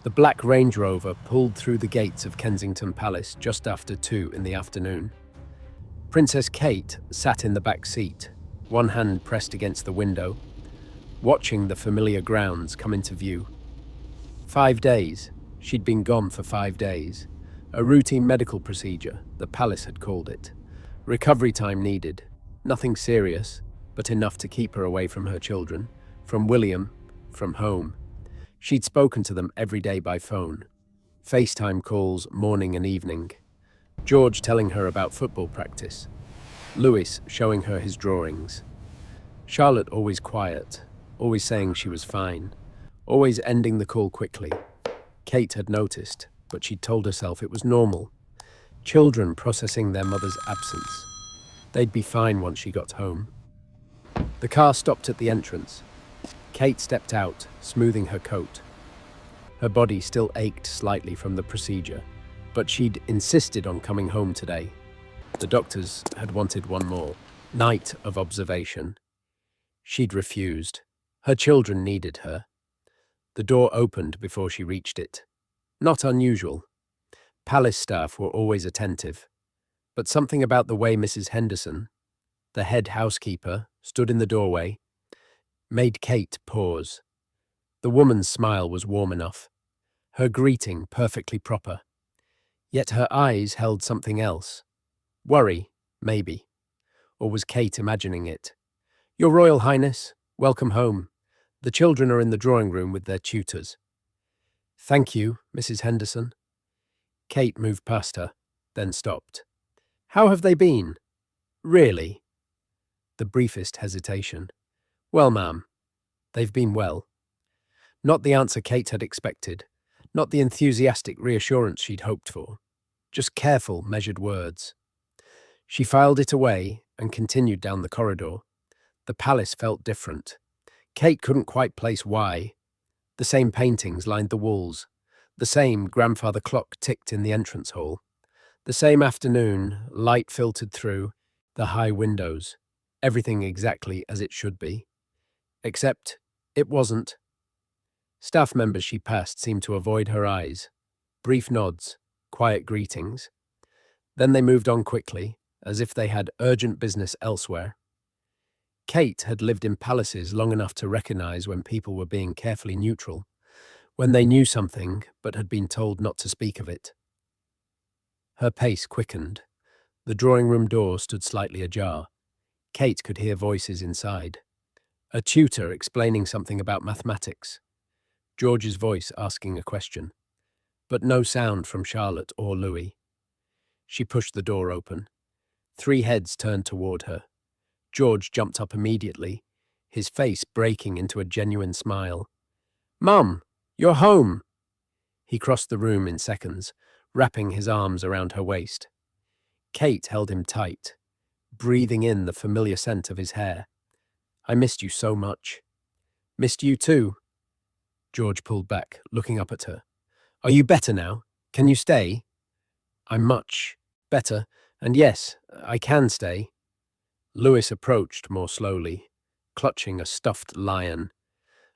The black Range Rover pulled through the gates of Kensington Palace just after 2 in the afternoon. Princess Kate sat in the back seat, one hand pressed against the window, watching the familiar grounds come into view. 5 days. She'd been gone for 5 days. A routine medical procedure, the palace had called it. Recovery time needed. Nothing serious, but enough to keep her away from her children, from William, from home. She'd spoken to them every day by phone. FaceTime calls morning and evening. George telling her about football practice. Louis showing her his drawings. Charlotte always quiet, always saying she was fine, always ending the call quickly. Kate had noticed, but she'd told herself it was normal. Children processing their mother's absence. They'd be fine once she got home. The car stopped at the entrance. Kate stepped out, smoothing her coat. Her body still ached slightly from the procedure, but she'd insisted on coming home today. The doctors had wanted one more night of observation. She'd refused. Her children needed her. The door opened before she reached it. Not unusual. Palace staff were always attentive, but something about the way Mrs. Henderson, the head housekeeper, stood in the doorway, made Kate pause. The woman's smile was warm enough, her greeting perfectly proper. Yet her eyes held something else. Worry, maybe. Or was Kate imagining it? "Your Royal Highness, welcome home. The children are in the drawing room with their tutors." "Thank you, Mrs. Henderson." Kate moved past her, then stopped. "How have they been?" "Really?" The briefest hesitation. "Well, ma'am, they've been well." Not the answer Kate had expected, not the enthusiastic reassurance she'd hoped for. Just careful, measured words. She filed it away and continued down the corridor. The palace felt different. Kate couldn't quite place why. The same paintings lined the walls. The same grandfather clock ticked in the entrance hall. The same afternoon, light filtered through the high windows. Everything exactly as it should be. Except it wasn't. Staff members she passed seemed to avoid her eyes. Brief nods, quiet greetings. Then they moved on quickly, as if they had urgent business elsewhere. Kate had lived in palaces long enough to recognize when people were being carefully neutral, when they knew something but had been told not to speak of it. Her pace quickened. The drawing room door stood slightly ajar. Kate could hear voices inside. A tutor explaining something about mathematics. George's voice asking a question. But no sound from Charlotte or Louis. She pushed the door open. 3 heads turned toward her. George jumped up immediately, his face breaking into a genuine smile. "Mum, you're home!" He crossed the room in seconds, wrapping his arms around her waist. Kate held him tight, breathing in the familiar scent of his hair. "I missed you so much." "Missed you too." George pulled back, looking up at her. "Are you better now? Can you stay?" "I'm much better, and yes, I can stay." Louis approached more slowly, clutching a stuffed lion.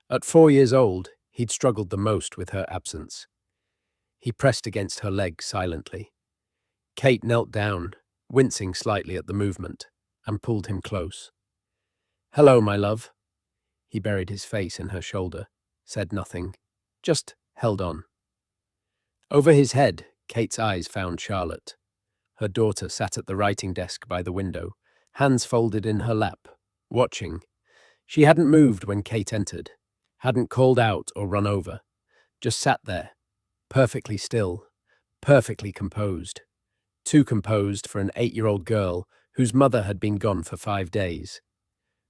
At 4 years old, he'd struggled the most with her absence. He pressed against her leg silently. Kate knelt down, wincing slightly at the movement, and pulled him close. "Hello, my love." He buried his face in her shoulder, said nothing, just held on. Over his head, Kate's eyes found Charlotte. Her daughter sat at the writing desk by the window, hands folded in her lap, watching. She hadn't moved when Kate entered, hadn't called out or run over, just sat there, perfectly still, perfectly composed. Too composed for an 8-year-old girl whose mother had been gone for 5 days.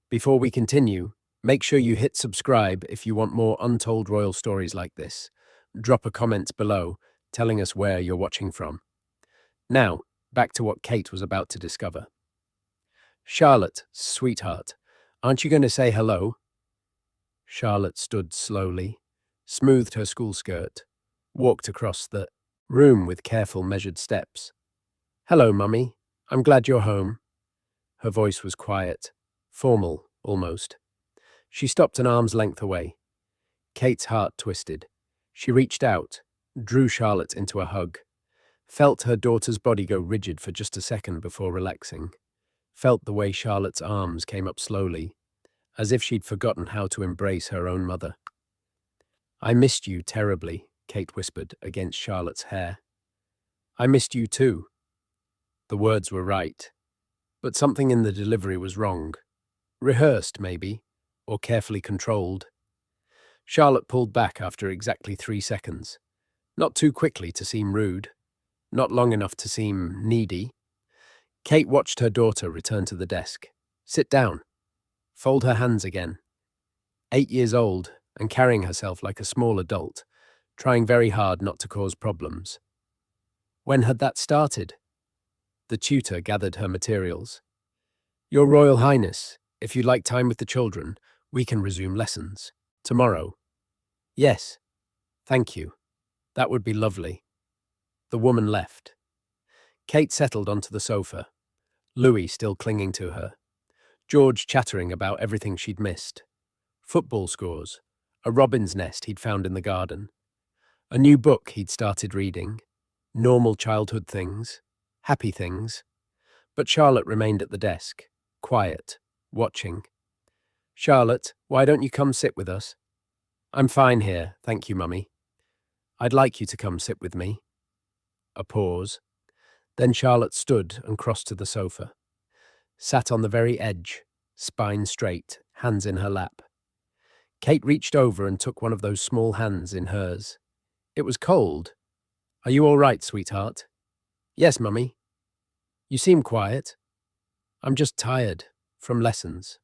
Before we continue, make sure you hit subscribe if you want more untold royal stories like this. Drop a comment below telling us where you're watching from. Now, back to what Kate was about to discover. "Charlotte, sweetheart, aren't you going to say hello?" Charlotte stood slowly, smoothed her school skirt, walked across the room with careful measured steps. "Hello, Mummy. I'm glad you're home." Her voice was quiet, formal, almost. She stopped an arm's length away. Kate's heart twisted. She reached out, drew Charlotte into a hug, felt her daughter's body go rigid for just a second before relaxing, felt the way Charlotte's arms came up slowly, as if she'd forgotten how to embrace her own mother. "I missed you terribly," Kate whispered against Charlotte's hair. "I missed you too." The words were right, but something in the delivery was wrong. Rehearsed, maybe, or carefully controlled. Charlotte pulled back after exactly 3 seconds. Not too quickly to seem rude, not long enough to seem needy. Kate watched her daughter return to the desk. Sit down. Fold her hands again. 8 years old and carrying herself like a small adult, trying very hard not to cause problems. When had that started? The tutor gathered her materials. "Your Royal Highness, if you'd like time with the children, we can resume lessons. Tomorrow." "Yes, thank you. That would be lovely." The woman left. Kate settled onto the sofa, Louis still clinging to her, George chattering about everything she'd missed. Football scores, a robin's nest he'd found in the garden, a new book he'd started reading, normal childhood things, happy things. But Charlotte remained at the desk, quiet, watching. "Charlotte, why don't you come sit with us?" "I'm fine here, thank you, Mummy." "I'd like you to come sit with me." A pause. Then Charlotte stood and crossed to the sofa. Sat on the very edge, spine straight, hands in her lap. Kate reached over and took one of those small hands in hers. It was cold. "Are you all right, sweetheart?" "Yes, Mummy." "You seem quiet." "I'm just tired, from lessons."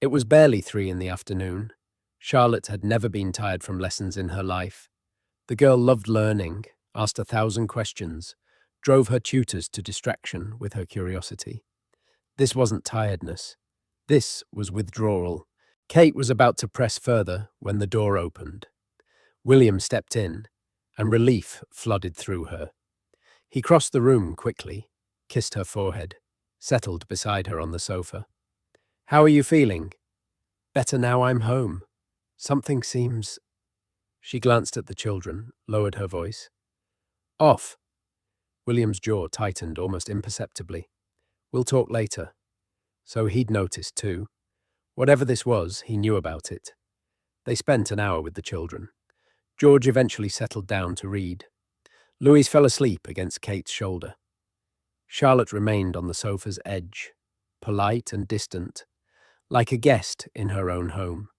It was barely 3 in the afternoon. Charlotte had never been tired from lessons in her life. The girl loved learning, asked 1,000 questions, drove her tutors to distraction with her curiosity. This wasn't tiredness. This was withdrawal. Kate was about to press further when the door opened. William stepped in, and relief flooded through her. He crossed the room quickly, kissed her forehead, settled beside her on the sofa. "How are you feeling?" "Better now I'm home. Something seems—" She glanced at the children, lowered her voice. "Off." William's jaw tightened almost imperceptibly. "We'll talk later." So he'd noticed too. Whatever this was, he knew about it. They spent an hour with the children. George eventually settled down to read. Louis fell asleep against Kate's shoulder. Charlotte remained on the sofa's edge, polite and distant, like a guest in her own home.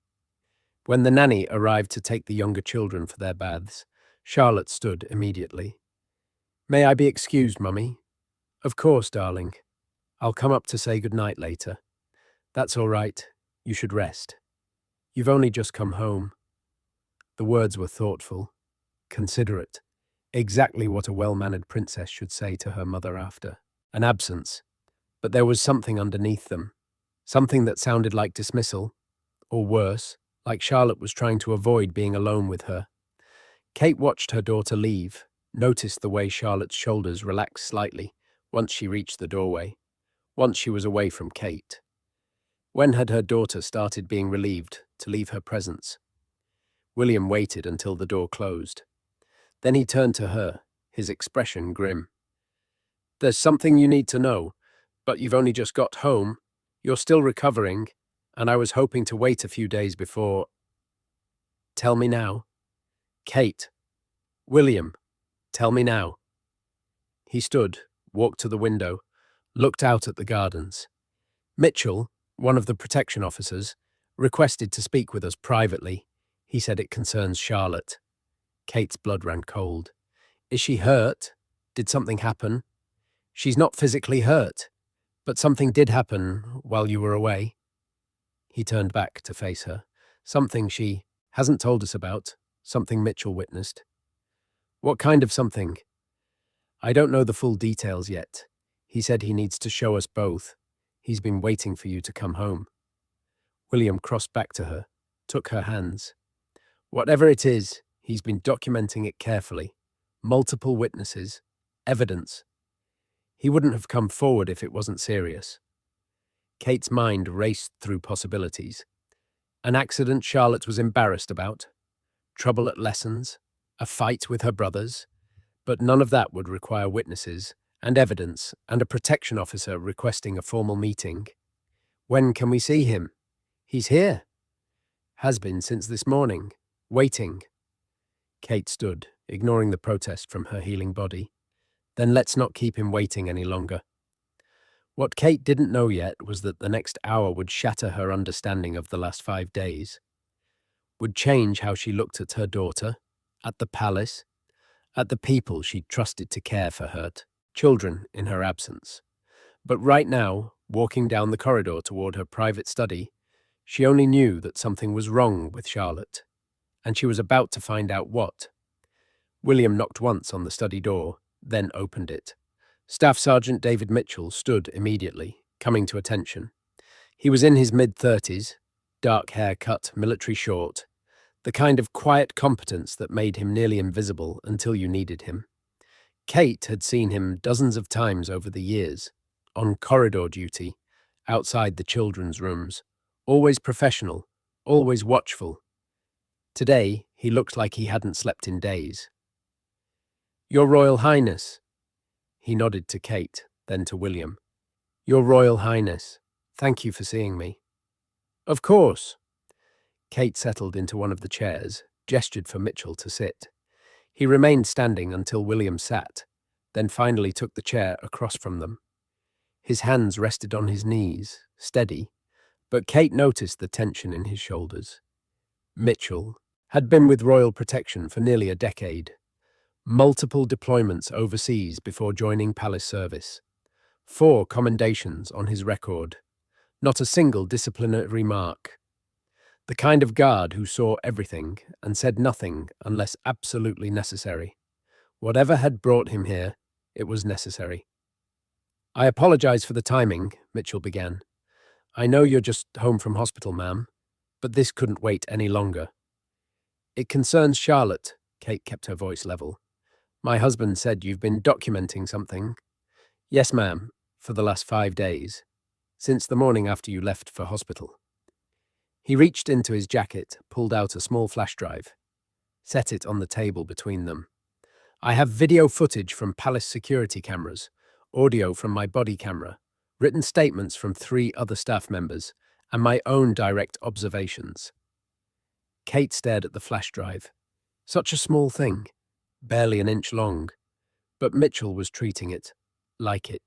When the nanny arrived to take the younger children for their baths, Charlotte stood immediately. "May I be excused, Mummy?" "Of course, darling. I'll come up to say goodnight later." "That's all right. You should rest. You've only just come home." The words were thoughtful, considerate, exactly what a well-mannered princess should say to her mother after an absence. But there was something underneath them, something that sounded like dismissal, or worse, like Charlotte was trying to avoid being alone with her. Kate watched her daughter leave, noticed the way Charlotte's shoulders relaxed slightly once she reached the doorway, once she was away from Kate. When had her daughter started being relieved to leave her presence? William waited until the door closed. Then he turned to her, his expression grim. "There's something you need to know, but you've only just got home. You're still recovering, and I was hoping to wait a few days before—" "Tell me now." "Kate." "William, tell me now." He stood, walked to the window, looked out at the gardens. "Mitchell, one of the protection officers, requested to speak with us privately. He said it concerns Charlotte." Kate's blood ran cold. "Is she hurt? Did something happen?" "She's not physically hurt, but something did happen while you were away." He turned back to face her. "Something she hasn't told us about, something Mitchell witnessed." "What kind of something?" "I don't know the full details yet. He said he needs to show us both. He's been waiting for you to come home." William crossed back to her, took her hands. "Whatever it is, he's been documenting it carefully. Multiple witnesses, evidence. He wouldn't have come forward if it wasn't serious." Kate's mind raced through possibilities. An accident Charlotte was embarrassed about. trouble at lessons, a fight with her brothers, but none of that would require witnesses and evidence and a protection officer requesting a formal meeting. When can we see him? He's here. Has been since this morning. Waiting. Kate stood, ignoring the protest from her healing body. Then let's not keep him waiting any longer. What Kate didn't know yet was that the next hour would shatter her understanding of the last 5 days, would change how she looked at her daughter, at the palace, at the people she'd trusted to care for her children in her absence. But right now, walking down the corridor toward her private study, she only knew that something was wrong with Charlotte, and she was about to find out what. William knocked once on the study door, then opened it. Staff Sergeant David Mitchell stood immediately, coming to attention. He was in his mid-30s, dark hair cut, military short, the kind of quiet competence that made him nearly invisible until you needed him. Kate had seen him dozens of times over the years, on corridor duty, outside the children's rooms, always professional, always watchful. Today, he looked like he hadn't slept in days. "Your Royal Highness." He nodded to Kate, then to William. "Your Royal Highness, thank you for seeing me." "Of course." Kate settled into one of the chairs, gestured for Mitchell to sit. He remained standing until William sat, then finally took the chair across from them. His hands rested on his knees, steady, but Kate noticed the tension in his shoulders. Mitchell had been with Royal Protection for nearly a decade. Multiple deployments overseas before joining palace service. 4 commendations on his record. Not a single disciplinary mark. The kind of guard who saw everything and said nothing unless absolutely necessary. Whatever had brought him here, it was necessary. "I apologize for the timing," Mitchell began. "I know you're just home from hospital, ma'am, but this couldn't wait any longer." "It concerns Charlotte," Kate kept her voice level. "My husband said you've been documenting something." "Yes, ma'am, for the last 5 days, since the morning after you left for hospital." He reached into his jacket, pulled out a small flash drive, set it on the table between them. "I have video footage from palace security cameras, audio from my body camera, written statements from 3 other staff members, and my own direct observations." Kate stared at the flash drive. Such a small thing, barely an inch long, but Mitchell was treating it like it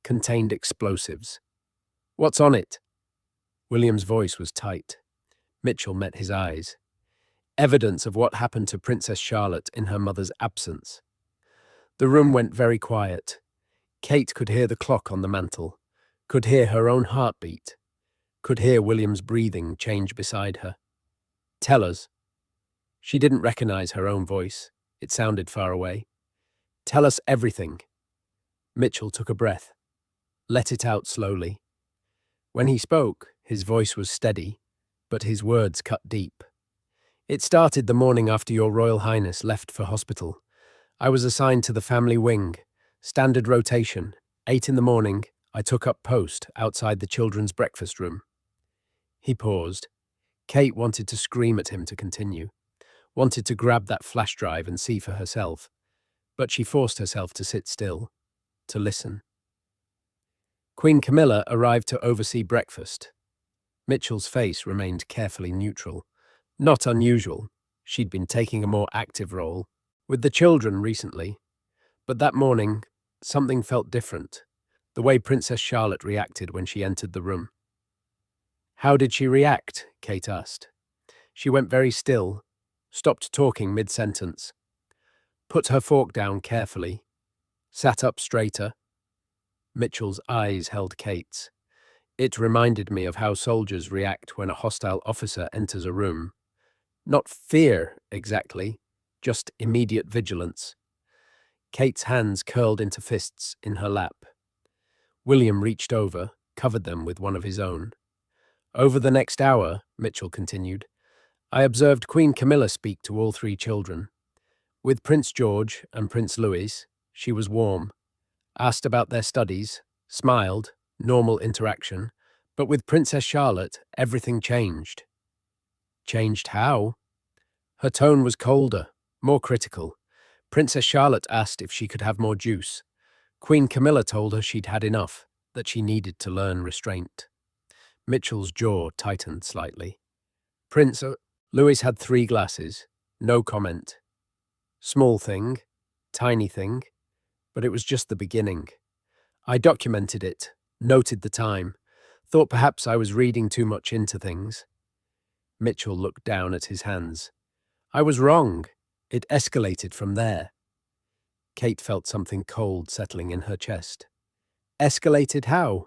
contained explosives. "What's on it?" William's voice was tight. Mitchell met his eyes. Evidence of what happened to Princess Charlotte in her mother's absence. The room went very quiet. Kate could hear the clock on the mantel, could hear her own heartbeat, could hear William's breathing change beside her. "Tell us." She didn't recognize her own voice. It sounded far away. "Tell us everything." Mitchell took a breath, let it out slowly. When he spoke, his voice was steady, but his words cut deep. "It started the morning after your Royal Highness left for hospital. I was assigned to the family wing, standard rotation. 8 in the morning, I took up post outside the children's breakfast room." He paused. Kate wanted to scream at him to continue, wanted to grab that flash drive and see for herself, but she forced herself to sit still, to listen. Queen Camilla arrived to oversee breakfast. Mitchell's face remained carefully neutral. Not unusual. She'd been taking a more active role with the children recently. But that morning, something felt different. The way Princess Charlotte reacted when she entered the room. "How did she react?" Kate asked. She went very still, stopped talking mid-sentence, put her fork down carefully, sat up straighter. Mitchell's eyes held Kate's. It reminded me of how soldiers react when a hostile officer enters a room. Not fear, exactly, just immediate vigilance. Kate's hands curled into fists in her lap. William reached over, covered them with one of his own. "Over the next hour," Mitchell continued, "I observed Queen Camilla speak to all 3 children. With Prince George and Prince Louis, she was warm, asked about their studies, smiled, normal interaction, but with Princess Charlotte, everything changed." "Changed how?" Her tone was colder, more critical. Princess Charlotte asked if she could have more juice. Queen Camilla told her she'd had enough, that she needed to learn restraint. Mitchell's jaw tightened slightly. Louis had 3 glasses. No comment. Small thing, tiny thing, but it was just the beginning. I documented it, noted the time, thought perhaps I was reading too much into things. Mitchell looked down at his hands. I was wrong. It escalated from there. Kate felt something cold settling in her chest. Escalated how?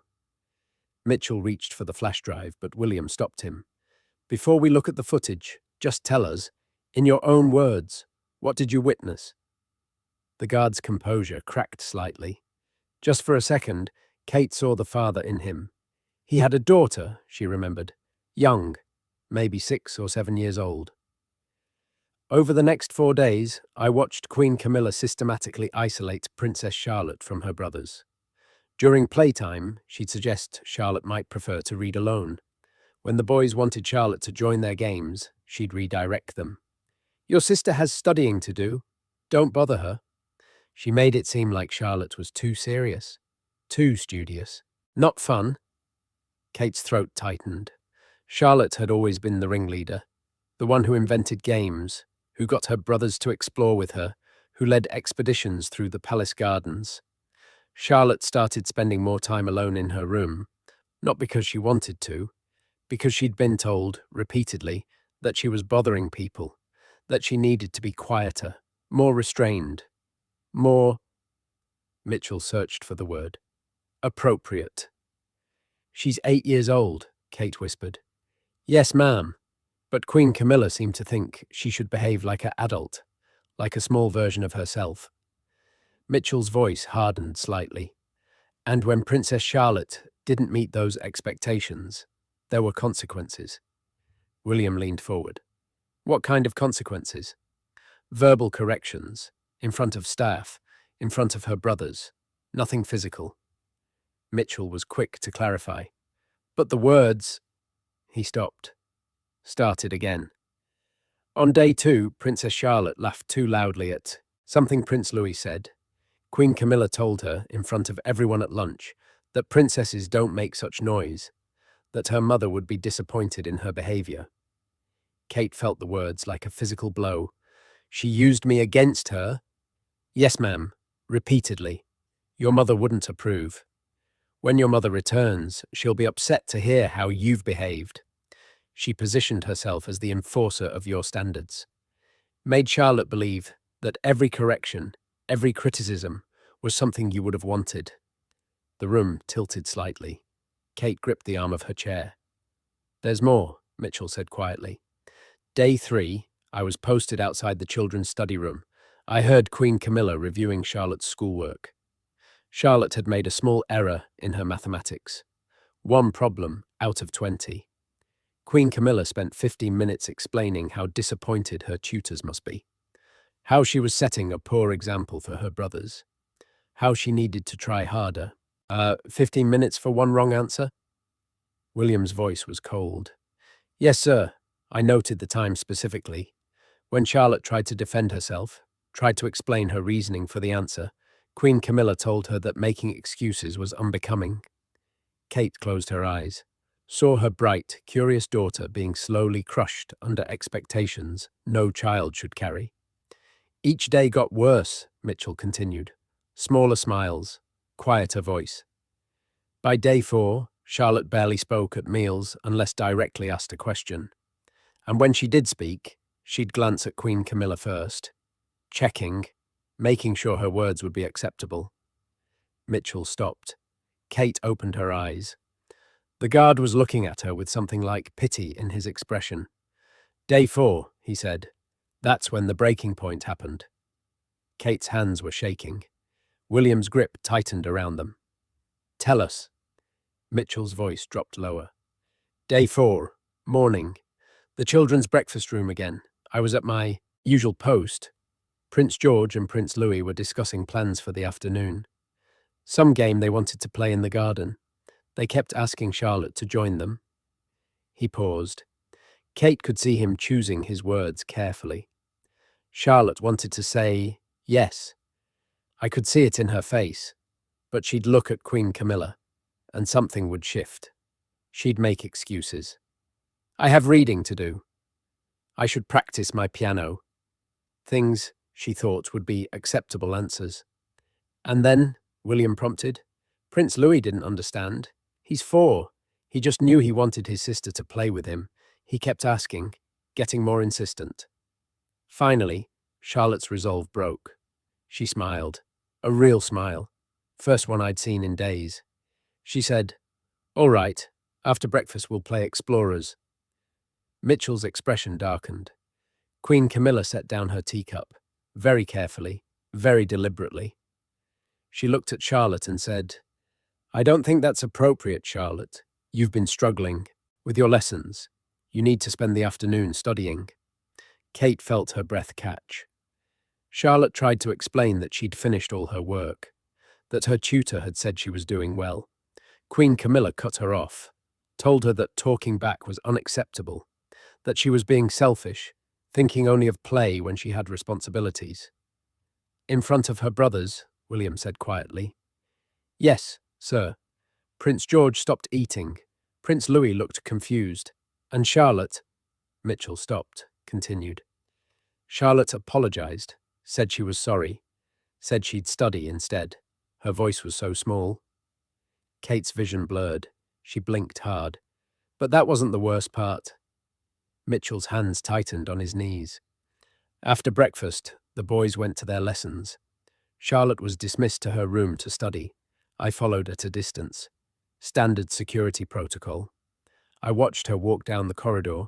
Mitchell reached for the flash drive, but William stopped him. Before we look at the footage, just tell us, in your own words, what did you witness? The guard's composure cracked slightly. Just for a second, Kate saw the father in him. He had a daughter, she remembered, young, maybe 6 or 7 years old. Over the next 4 days, I watched Queen Camilla systematically isolate Princess Charlotte from her brothers. During playtime, she'd suggest Charlotte might prefer to read alone. When the boys wanted Charlotte to join their games, she'd redirect them. Your sister has studying to do. Don't bother her. She made it seem like Charlotte was too serious, too studious. Not fun. Kate's throat tightened. Charlotte had always been the ringleader, the one who invented games, who got her brothers to explore with her, who led expeditions through the palace gardens. Charlotte started spending more time alone in her room, not because she wanted to, because she'd been told, repeatedly, that she was bothering people, that she needed to be quieter, more restrained, more— Mitchell searched for the word. Appropriate. She's 8 years old, Kate whispered. Yes, ma'am. But Queen Camilla seemed to think she should behave like an adult, like a small version of herself. Mitchell's voice hardened slightly. And when Princess Charlotte didn't meet those expectations, there were consequences. William leaned forward. What kind of consequences? Verbal corrections, in front of staff, in front of her brothers. Nothing physical. Mitchell was quick to clarify. But the words— He stopped. Started again. On day 2, Princess Charlotte laughed too loudly at something Prince Louis said. Queen Camilla told her, in front of everyone at lunch, that princesses don't make such noise, that her mother would be disappointed in her behavior. Kate felt the words like a physical blow. She used me against her? Yes, ma'am, repeatedly. Your mother wouldn't approve. When your mother returns, she'll be upset to hear how you've behaved. She positioned herself as the enforcer of your standards. Made Charlotte believe that every correction, every criticism, was something you would have wanted. The room tilted slightly. Kate gripped the arm of her chair. There's more, Mitchell said quietly. Day 3, I was posted outside the children's study room. I heard Queen Camilla reviewing Charlotte's schoolwork. Charlotte had made a small error in her mathematics. 1 problem out of 20. Queen Camilla spent 15 minutes explaining how disappointed her tutors must be, how she was setting a poor example for her brothers, how she needed to try harder. 15 minutes for 1 wrong answer? William's voice was cold. Yes, sir. I noted the time specifically. When Charlotte tried to defend herself, tried to explain her reasoning for the answer, Queen Camilla told her that making excuses was unbecoming. Kate closed her eyes, saw her bright, curious daughter being slowly crushed under expectations no child should carry. Each day got worse, Mitchell continued. Smaller smiles, quieter voice. By day 4, Charlotte barely spoke at meals unless directly asked a question. And when she did speak, she'd glance at Queen Camilla first, checking, making sure her words would be acceptable. Mitchell stopped. Kate opened her eyes. The guard was looking at her with something like pity in his expression. Day 4, he said. That's when the breaking point happened. Kate's hands were shaking. William's grip tightened around them. Tell us. Mitchell's voice dropped lower. Day 4, morning. The children's breakfast room again. I was at my usual post. Prince George and Prince Louis were discussing plans for the afternoon. Some game they wanted to play in the garden. They kept asking Charlotte to join them. He paused. Kate could see him choosing his words carefully. Charlotte wanted to say yes. I could see it in her face, but she'd look at Queen Camilla, and something would shift. She'd make excuses. I have reading to do. I should practice my piano. Things, she thought, would be acceptable answers. And then, William prompted, Prince Louis didn't understand. He's 4. He just knew he wanted his sister to play with him. He kept asking, getting more insistent. Finally, Charlotte's resolve broke. She smiled. A real smile. First one I'd seen in days. She said, "All right, after breakfast we'll play explorers." Mitchell's expression darkened. Queen Camilla set down her teacup, very carefully, very deliberately. She looked at Charlotte and said, "I don't think that's appropriate, Charlotte. You've been struggling with your lessons. You need to spend the afternoon studying." Kate felt her breath catch. Charlotte tried to explain that she'd finished all her work, that her tutor had said she was doing well. Queen Camilla cut her off, told her that talking back was unacceptable, that she was being selfish, thinking only of play when she had responsibilities. In front of her brothers, William said quietly, "Yes, sir." Prince George stopped eating. Prince Louis looked confused. And Charlotte, Mitchell stopped, continued. Charlotte apologized, said she was sorry, said she'd study instead. Her voice was so small. Kate's vision blurred. She blinked hard. But that wasn't the worst part. Mitchell's hands tightened on his knees. After breakfast, the boys went to their lessons. Charlotte was dismissed to her room to study. I followed at a distance. Standard security protocol. I watched her walk down the corridor,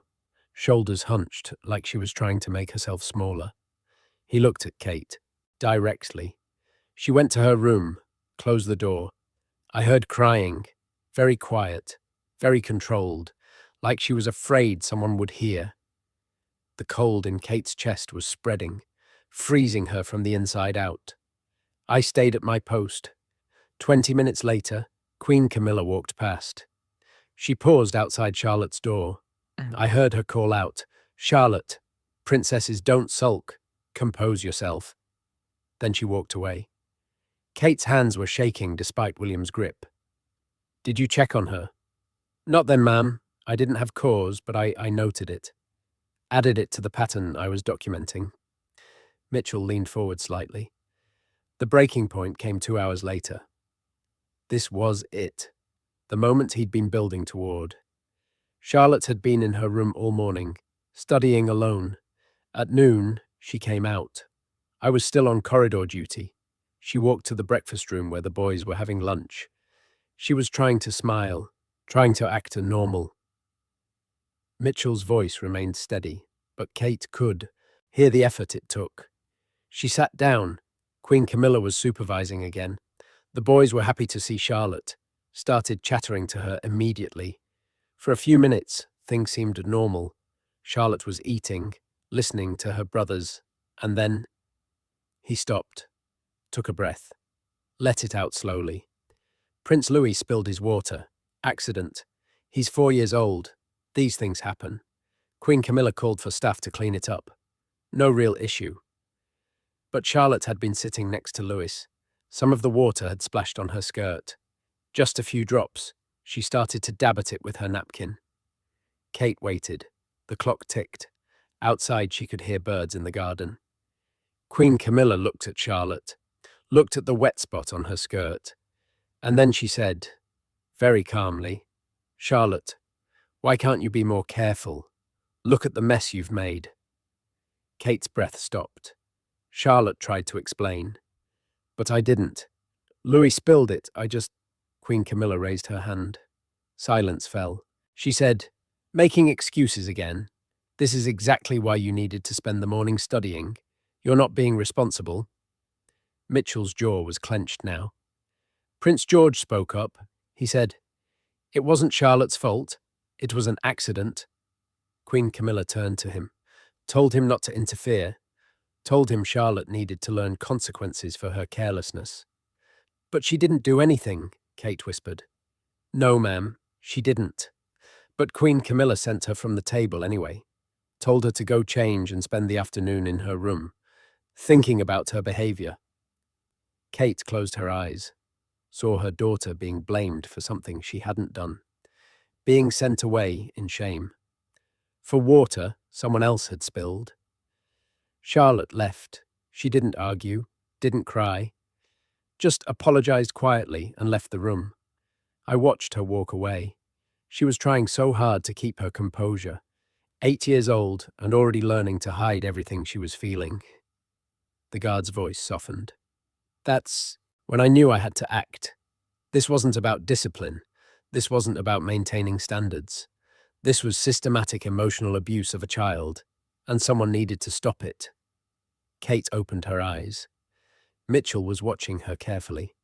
shoulders hunched like she was trying to make herself smaller. He looked at Kate, directly. She went to her room, closed the door. I heard crying, very quiet, very controlled, like she was afraid someone would hear. The cold in Kate's chest was spreading, freezing her from the inside out. I stayed at my post. 20 minutes later, Queen Camilla walked past. She paused outside Charlotte's door. I heard her call out, "Charlotte, princesses don't sulk. Compose yourself." Then she walked away. Kate's hands were shaking despite William's grip. "Did you check on her?" "Not then, ma'am. I didn't have cause, but I noted it. Added it to the pattern I was documenting." Mitchell leaned forward slightly. The breaking point came 2 hours later. This was it. The moment he'd been building toward. Charlotte had been in her room all morning, studying alone. At noon, she came out. I was still on corridor duty. She walked to the breakfast room where the boys were having lunch. She was trying to smile, trying to act normal. Mitchell's voice remained steady, but Kate could hear the effort it took. She sat down. Queen Camilla was supervising again. The boys were happy to see Charlotte, started chattering to her immediately. For a few minutes, things seemed normal. Charlotte was eating, listening to her brothers, and then he stopped, took a breath, let it out slowly. Prince Louis spilled his water. Accident. He's 4 years old. These things happen. Queen Camilla called for staff to clean it up. No real issue. But Charlotte had been sitting next to Louis. Some of the water had splashed on her skirt. Just a few drops. She started to dab at it with her napkin. Kate waited. The clock ticked. Outside she could hear birds in the garden. Queen Camilla looked at Charlotte, looked at the wet spot on her skirt, and then she said, very calmly, "Charlotte, why can't you be more careful? Look at the mess you've made." Kate's breath stopped. Charlotte tried to explain. "But I didn't. Louis spilled it, I just—" Queen Camilla raised her hand. Silence fell. She said, "Making excuses again. This is exactly why you needed to spend the morning studying. You're not being responsible." Mitchell's jaw was clenched now. Prince George spoke up. He said, "It wasn't Charlotte's fault. It was an accident." Queen Camilla turned to him, told him not to interfere, told him Charlotte needed to learn consequences for her carelessness. "But she didn't do anything," Kate whispered. "No, ma'am, she didn't. But Queen Camilla sent her from the table anyway. told her to go change and spend the afternoon in her room, thinking about her behavior. Kate closed her eyes, saw her daughter being blamed for something she hadn't done, being sent away in shame. For water someone else had spilled. Charlotte left. She didn't argue, didn't cry, just apologized quietly and left the room. I watched her walk away. She was trying so hard to keep her composure, 8 years old and already learning to hide everything she was feeling. The guard's voice softened. That's when I knew I had to act. This wasn't about discipline. This wasn't about maintaining standards. This was systematic emotional abuse of a child, and someone needed to stop it. Kate opened her eyes. Mitchell was watching her carefully.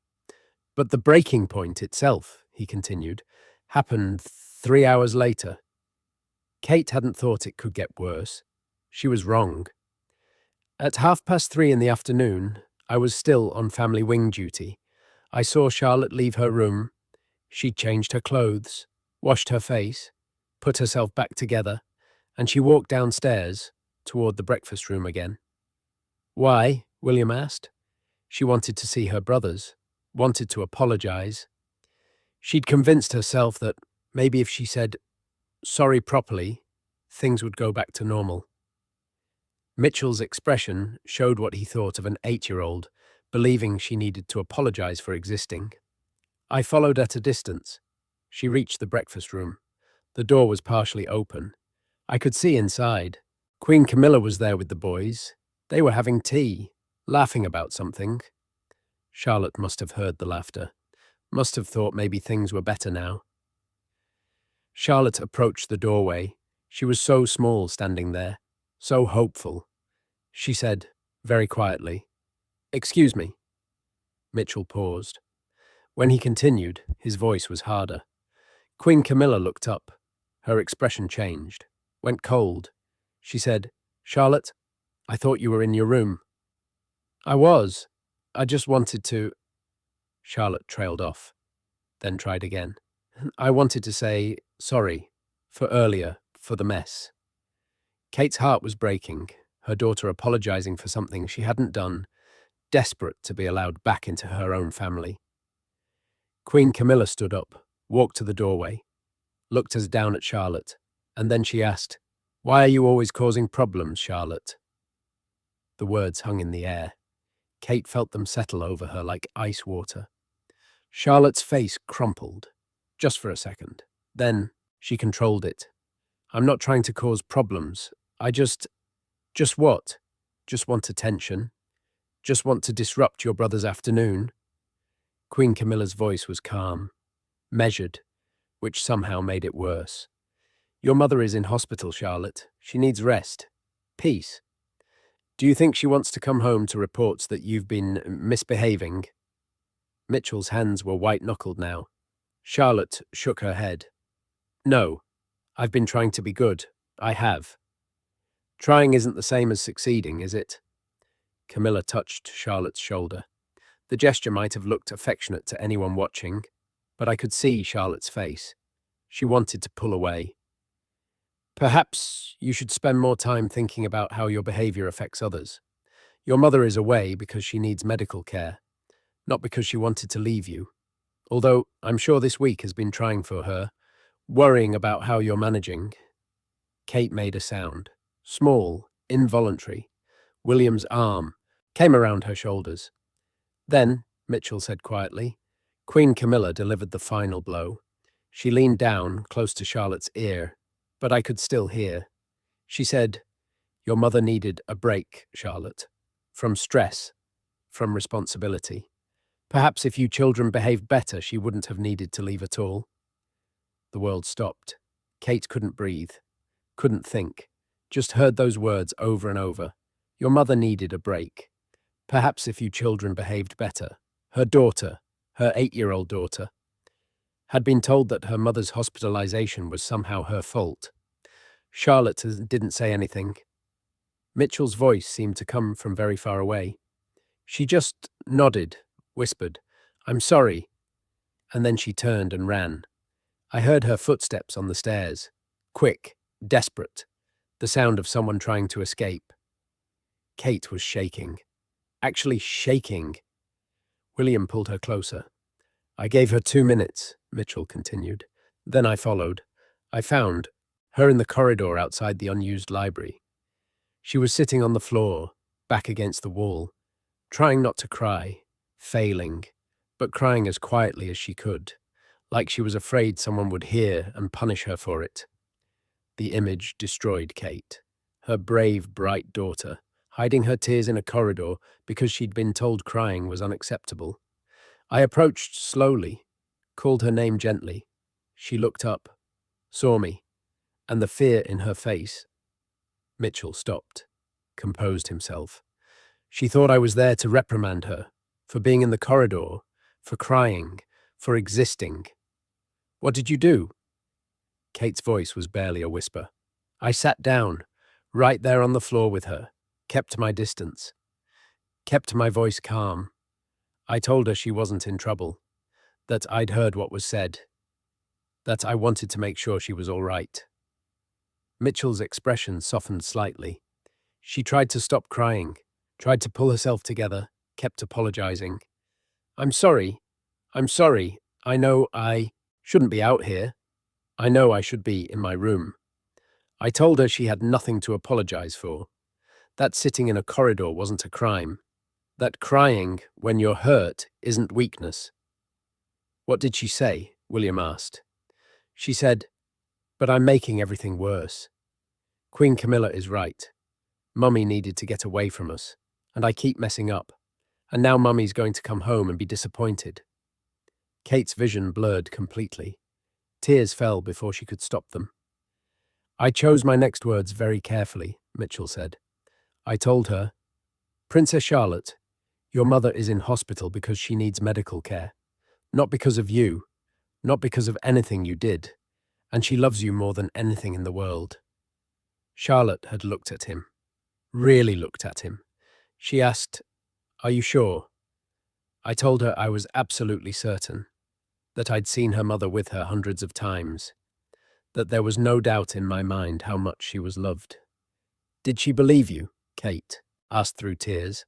But the breaking point itself, he continued, happened 3 hours later. Kate hadn't thought it could get worse. She was wrong. At 3:30 in the afternoon, I was still on family wing duty. I saw Charlotte leave her room. She'd changed her clothes, washed her face, put herself back together, and she walked downstairs toward the breakfast room again. Why? William asked. She wanted to see her brothers, wanted to apologize. She'd convinced herself that maybe if she said sorry properly, things would go back to normal. Mitchell's expression showed what he thought of an 8-year-old, believing she needed to apologize for existing. I followed at a distance. She reached the breakfast room. The door was partially open. I could see inside. Queen Camilla was there with the boys. They were having tea, laughing about something. Charlotte must have heard the laughter, must have thought maybe things were better now. Charlotte approached the doorway. She was so small standing there, so hopeful. She said, very quietly, "Excuse me." Mitchell paused. When he continued, his voice was harder. Queen Camilla looked up. Her expression changed, went cold. She said, "Charlotte, I thought you were in your room." "I was. I just wanted to—" Charlotte trailed off, then tried again. "I wanted to say sorry for earlier, for the mess." Kate's heart was breaking, her daughter apologizing for something she hadn't done, desperate to be allowed back into her own family. Queen Camilla stood up, walked to the doorway, looked us down at Charlotte, and then she asked, "Why are you always causing problems, Charlotte?" The words hung in the air. Kate felt them settle over her like ice water. Charlotte's face crumpled, just for a second. Then she controlled it. "I'm not trying to cause problems. I just what? Just want attention? Just want to disrupt your brother's afternoon?" Queen Camilla's voice was calm, measured, which somehow made it worse. "Your mother is in hospital, Charlotte. She needs rest. Peace. Do you think she wants to come home to reports that you've been misbehaving?" Mitchell's hands were white-knuckled now. Charlotte shook her head. "No, I've been trying to be good. I have." "Trying isn't the same as succeeding, is it?" Camilla touched Charlotte's shoulder. The gesture might have looked affectionate to anyone watching, but I could see Charlotte's face. She wanted to pull away. "Perhaps you should spend more time thinking about how your behavior affects others. Your mother is away because she needs medical care, not because she wanted to leave you. Although I'm sure this week has been trying for her, worrying about how you're managing." Kate made a sound, small, involuntary. William's arm came around her shoulders. Then, Mitchell said quietly, Queen Camilla delivered the final blow. She leaned down, close to Charlotte's ear, but I could still hear. She said, "Your mother needed a break, Charlotte. From stress, from responsibility. Perhaps if you children behaved better, she wouldn't have needed to leave at all." The world stopped. Kate couldn't breathe, couldn't think, just heard those words over and over. Your mother needed a break. Perhaps if you children behaved better. Her daughter, her 8-year-old daughter, had been told that her mother's hospitalization was somehow her fault. Charlotte didn't say anything. Mitchell's voice seemed to come from very far away. She just nodded, whispered, "I'm sorry," and then she turned and ran. I heard her footsteps on the stairs, quick, desperate. the sound of someone trying to escape. Kate was shaking. Actually shaking. William pulled her closer. I gave her 2 minutes, Mitchell continued. Then I followed. I found her in the corridor outside the unused library. She was sitting on the floor, back against the wall, trying not to cry, failing, but crying as quietly as she could, like she was afraid someone would hear and punish her for it. The image destroyed Kate, her brave, bright daughter, hiding her tears in a corridor because she'd been told crying was unacceptable. I approached slowly, called her name gently. She looked up, saw me, and the fear in her face. Mitchell stopped, composed himself. She thought I was there to reprimand her, for being in the corridor, for crying, for existing. What did you do? Kate's voice was barely a whisper. I sat down, right there on the floor with her, kept my distance, kept my voice calm. I told her she wasn't in trouble, that I'd heard what was said, that I wanted to make sure she was all right. Mitchell's expression softened slightly. She tried to stop crying, tried to pull herself together, kept apologizing. I'm sorry. I know I shouldn't be out here. I know I should be in my room. I told her she had nothing to apologize for. That sitting in a corridor wasn't a crime. That crying when you're hurt isn't weakness. What did she say? William asked. She said, but I'm making everything worse. Queen Camilla is right. Mummy needed to get away from us, and I keep messing up. And now Mummy's going to come home and be disappointed. Kate's vision blurred completely. Tears fell before she could stop them. I chose my next words very carefully, Mitchell said. I told her, Princess Charlotte, your mother is in hospital because she needs medical care. Not because of you, not because of anything you did, and she loves you more than anything in the world. Charlotte had looked at him, really looked at him. She asked, are you sure? I told her I was absolutely certain, that I'd seen her mother with her hundreds of times, that there was no doubt in my mind how much she was loved. Did she believe you? Kate asked through tears.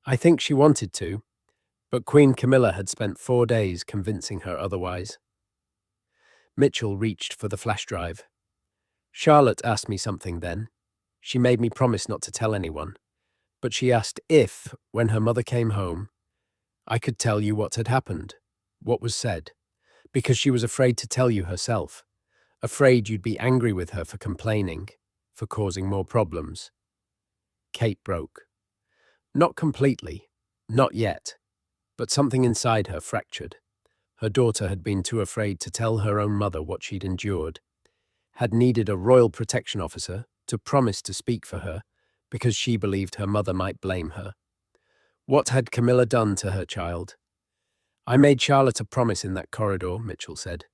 I think she wanted to, but Queen Camilla had spent 4 days convincing her otherwise. Mitchell reached for the flash drive. Charlotte asked me something then. She made me promise not to tell anyone, but she asked if, when her mother came home, I could tell you what had happened, what was said, because she was afraid to tell you herself, afraid you'd be angry with her for complaining, for causing more problems. Kate broke. Not completely, not yet, but something inside her fractured. Her daughter had been too afraid to tell her own mother what she'd endured, had needed a royal protection officer to promise to speak for her because she believed her mother might blame her. What had Camilla done to her child? I made Charlotte a promise in that corridor, Mitchell said.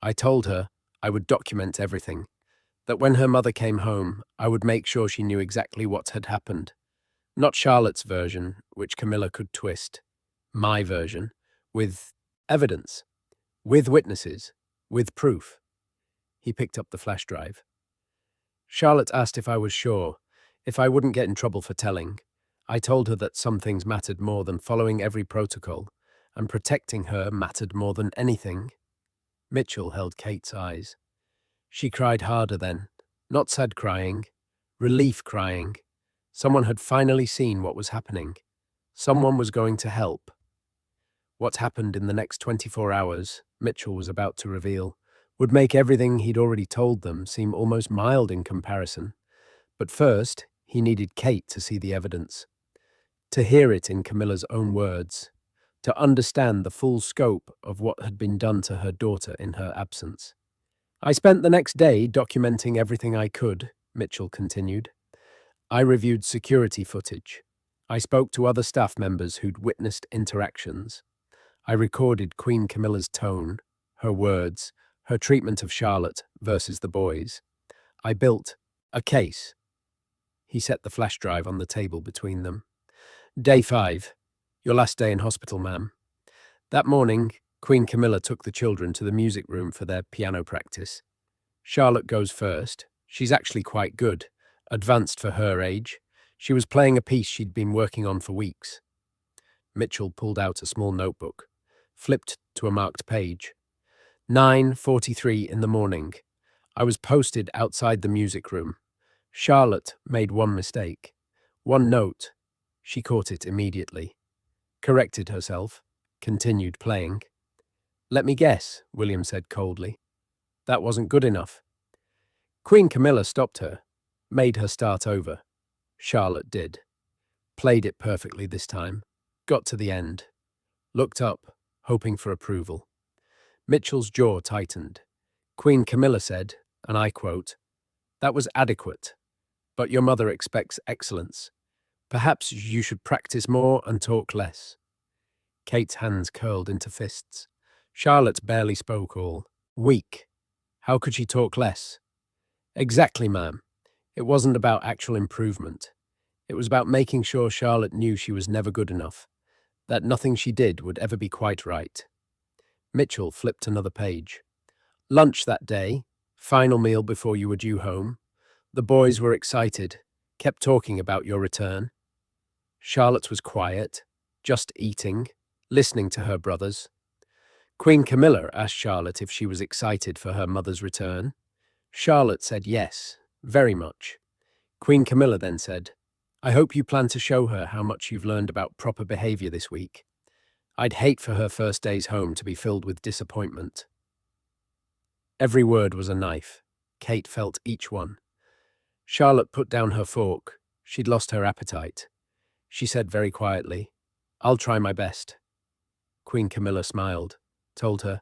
I told her I would document everything, that when her mother came home, I would make sure she knew exactly what had happened. Not Charlotte's version, which Camilla could twist. My version, with evidence, with witnesses, with proof. He picked up the flash drive. Charlotte asked if I was sure, if I wouldn't get in trouble for telling. I told her that some things mattered more than following every protocol, and protecting her mattered more than anything. Mitchell held Kate's eyes. She cried harder then, not sad crying, relief crying. Someone had finally seen what was happening. Someone was going to help. What happened in the next 24 hours, Mitchell was about to reveal, would make everything he'd already told them seem almost mild in comparison. But first, he needed Kate to see the evidence, to hear it in Camilla's own words, to understand the full scope of what had been done to her daughter in her absence. I spent the next day documenting everything I could, Mitchell continued. I reviewed security footage. I spoke to other staff members who'd witnessed interactions. I recorded Queen Camilla's tone, her words, her treatment of Charlotte versus the boys. I built a case. He set the flash drive on the table between them. Day 5. Your last day in hospital, ma'am. That morning, Queen Camilla took the children to the music room for their piano practice. Charlotte goes first. She's actually quite good, advanced for her age. She was playing a piece she'd been working on for weeks. Mitchell pulled out a small notebook, flipped to a marked page. 9:43 in the morning. I was posted outside the music room. Charlotte made one mistake. One note. She caught it immediately. Corrected herself. Continued playing. Let me guess, William said coldly. That wasn't good enough. Queen Camilla stopped her. Made her start over. Charlotte did. Played it perfectly this time. Got to the end. Looked up, hoping for approval. Mitchell's jaw tightened. Queen Camilla said, and I quote, "That was adequate, but your mother expects excellence. Perhaps you should practice more and talk less." Kate's hands curled into fists. Charlotte barely spoke all. Weak. How could she talk less? Exactly, ma'am. It wasn't about actual improvement. It was about making sure Charlotte knew she was never good enough, that nothing she did would ever be quite right. Mitchell flipped another page. Lunch that day, final meal before you were due home. The boys were excited, kept talking about your return. Charlotte was quiet, just eating, listening to her brothers. Queen Camilla asked Charlotte if she was excited for her mother's return. Charlotte said yes, very much. Queen Camilla then said, I hope you plan to show her how much you've learned about proper behavior this week. I'd hate for her first days home to be filled with disappointment. Every word was a knife. Kate felt each one. Charlotte put down her fork. She'd lost her appetite. She said very quietly, I'll try my best. Queen Camilla smiled, told her,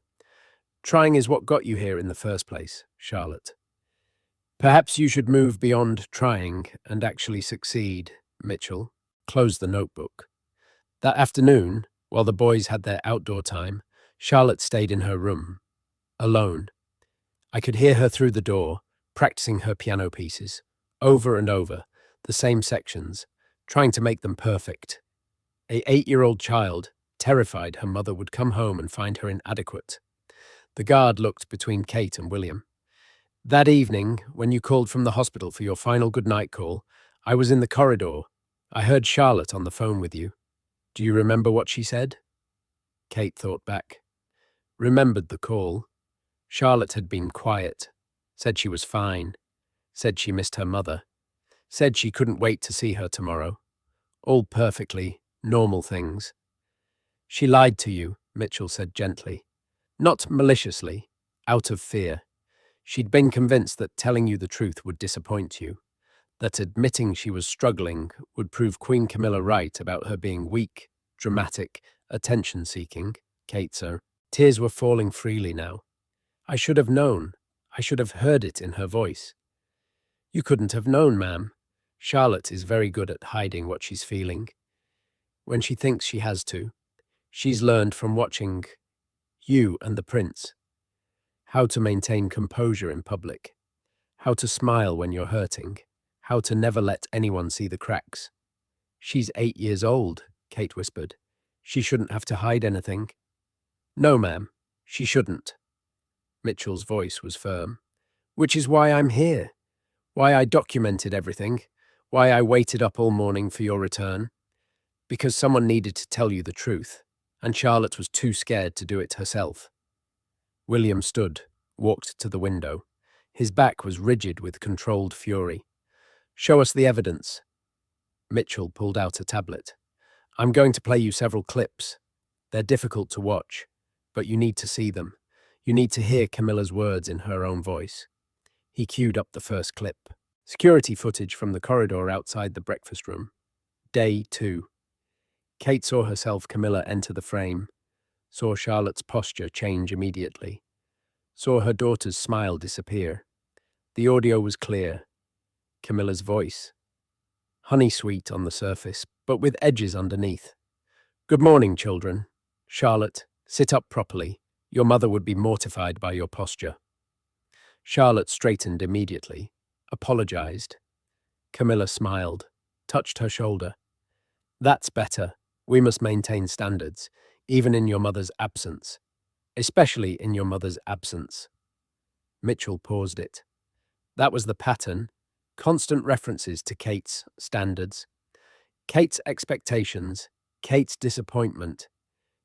Trying is what got you here in the first place, Charlotte. Perhaps you should move beyond trying and actually succeed, Mitchell. Closed the notebook. That afternoon, while the boys had their outdoor time, Charlotte stayed in her room, alone. I could hear her through the door, practicing her piano pieces, over and over, the same sections, trying to make them perfect. An 8-year-old child, terrified her mother would come home and find her inadequate. The guard looked between Kate and William. That evening, when you called from the hospital for your final goodnight call, I was in the corridor. I heard Charlotte on the phone with you. Do you remember what she said? Kate thought back. Remembered the call. Charlotte had been quiet, said she was fine, said she missed her mother, said she couldn't wait to see her tomorrow. All perfectly normal things. She lied to you, Mitchell said gently. Not maliciously, out of fear. She'd been convinced that telling you the truth would disappoint you, that admitting she was struggling would prove Queen Camilla right about her being weak, dramatic, attention-seeking, Kate's. Tears were falling freely now. I should have known. I should have heard it in her voice. You couldn't have known, ma'am. Charlotte is very good at hiding what she's feeling. When she thinks she has to. She's learned from watching you and the prince. How to maintain composure in public. How to smile when you're hurting. How to never let anyone see the cracks. She's 8 years old, Kate whispered. She shouldn't have to hide anything. No, ma'am, she shouldn't. Mitchell's voice was firm. Which is why I'm here. Why I documented everything. Why I waited up all morning for your return. Because someone needed to tell you the truth, and Charlotte was too scared to do it herself. William stood, walked to the window. His back was rigid with controlled fury. Show us the evidence. Mitchell pulled out a tablet. I'm going to play you several clips. They're difficult to watch, but you need to see them. You need to hear Camilla's words in her own voice. He queued up the first clip. Security footage from the corridor outside the breakfast room. Day 2. Kate saw herself Camilla enter the frame, saw Charlotte's posture change immediately, saw her daughter's smile disappear. The audio was clear. Camilla's voice. Honey sweet on the surface, but with edges underneath. Good morning, children. Charlotte, sit up properly. Your mother would be mortified by your posture. Charlotte straightened immediately, apologized. Camilla smiled, touched her shoulder. That's better. We must maintain standards, even in your mother's absence. Especially in your mother's absence. Mitchell paused it. That was the pattern. Constant references to Kate's standards, Kate's expectations, Kate's disappointment.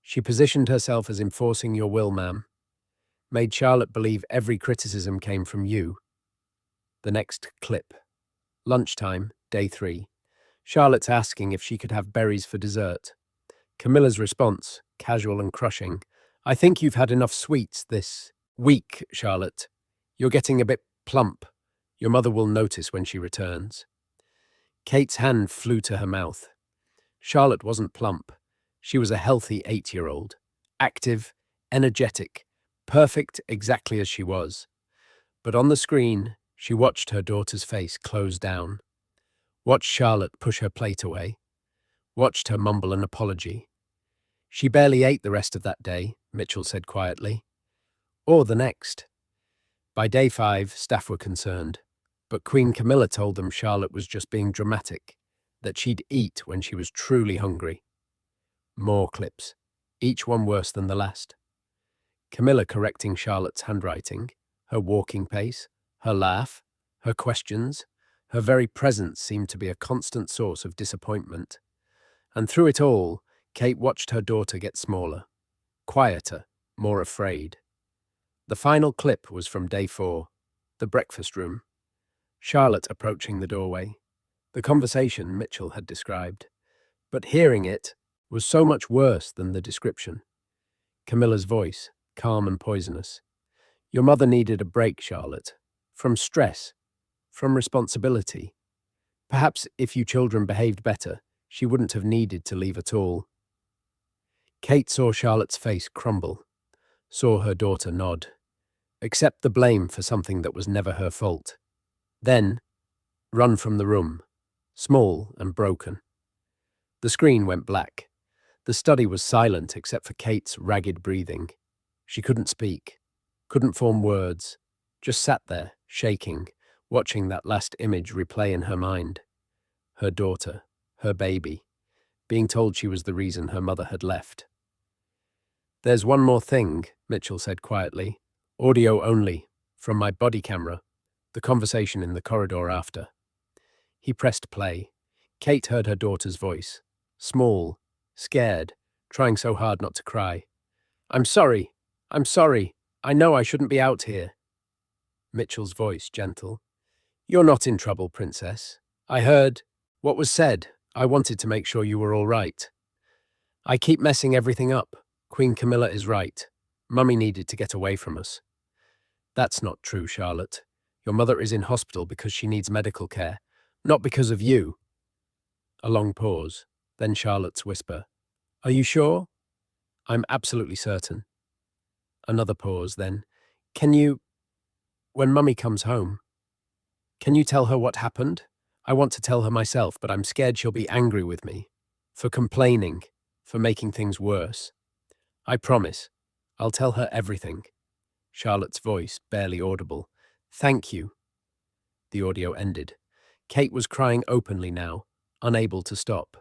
She positioned herself as enforcing your will, ma'am. Made Charlotte believe every criticism came from you. The next clip. Lunchtime, day 3. Charlotte's asking if she could have berries for dessert. Camilla's response, casual and crushing. I think you've had enough sweets this week, Charlotte. You're getting a bit plump. Your mother will notice when she returns. Kate's hand flew to her mouth. Charlotte wasn't plump. She was a healthy 8-year-old. Active, energetic, perfect exactly as she was. But on the screen, she watched her daughter's face close down. Watched Charlotte push her plate away. Watched her mumble an apology. She barely ate the rest of that day, Mitchell said quietly. Or the next. By day 5, staff were concerned. But Queen Camilla told them Charlotte was just being dramatic, that she'd eat when she was truly hungry. More clips, each one worse than the last. Camilla correcting Charlotte's handwriting, her walking pace, her laugh, her questions. Her very presence seemed to be a constant source of disappointment. And through it all, Kate watched her daughter get smaller, quieter, more afraid. The final clip was from day 4, the breakfast room. Charlotte approaching the doorway. The conversation Mitchell had described. But hearing it was so much worse than the description. Camilla's voice, calm and poisonous. Your mother needed a break, Charlotte. From stress. From responsibility. Perhaps if you children behaved better, she wouldn't have needed to leave at all. Kate saw Charlotte's face crumble. Saw her daughter nod. Accept the blame for something that was never her fault. Then, run from the room. Small and broken. The screen went black. The study was silent except for Kate's ragged breathing. She couldn't speak, couldn't form words, just sat there, shaking, watching that last image replay in her mind. Her daughter, her baby, being told she was the reason her mother had left. There's one more thing, Mitchell said quietly. Audio only, from my body camera. The conversation in the corridor after. He pressed play. Kate heard her daughter's voice. Small, scared, trying so hard not to cry. I'm sorry. I know I shouldn't be out here. Mitchell's voice gentle. You're not in trouble, Princess. I heard what was said. I wanted to make sure you were all right. I keep messing everything up. Queen Camilla is right. Mummy needed to get away from us. That's not true, Charlotte. Your mother is in hospital because she needs medical care, not because of you. A long pause, then Charlotte's whisper. Are you sure? I'm absolutely certain. Another pause, then. When Mummy comes home, can you tell her what happened? I want to tell her myself, but I'm scared she'll be angry with me. For complaining, for making things worse. I promise. I'll tell her everything. Charlotte's voice, barely audible. Thank you. The audio ended. Kate was crying openly now, unable to stop.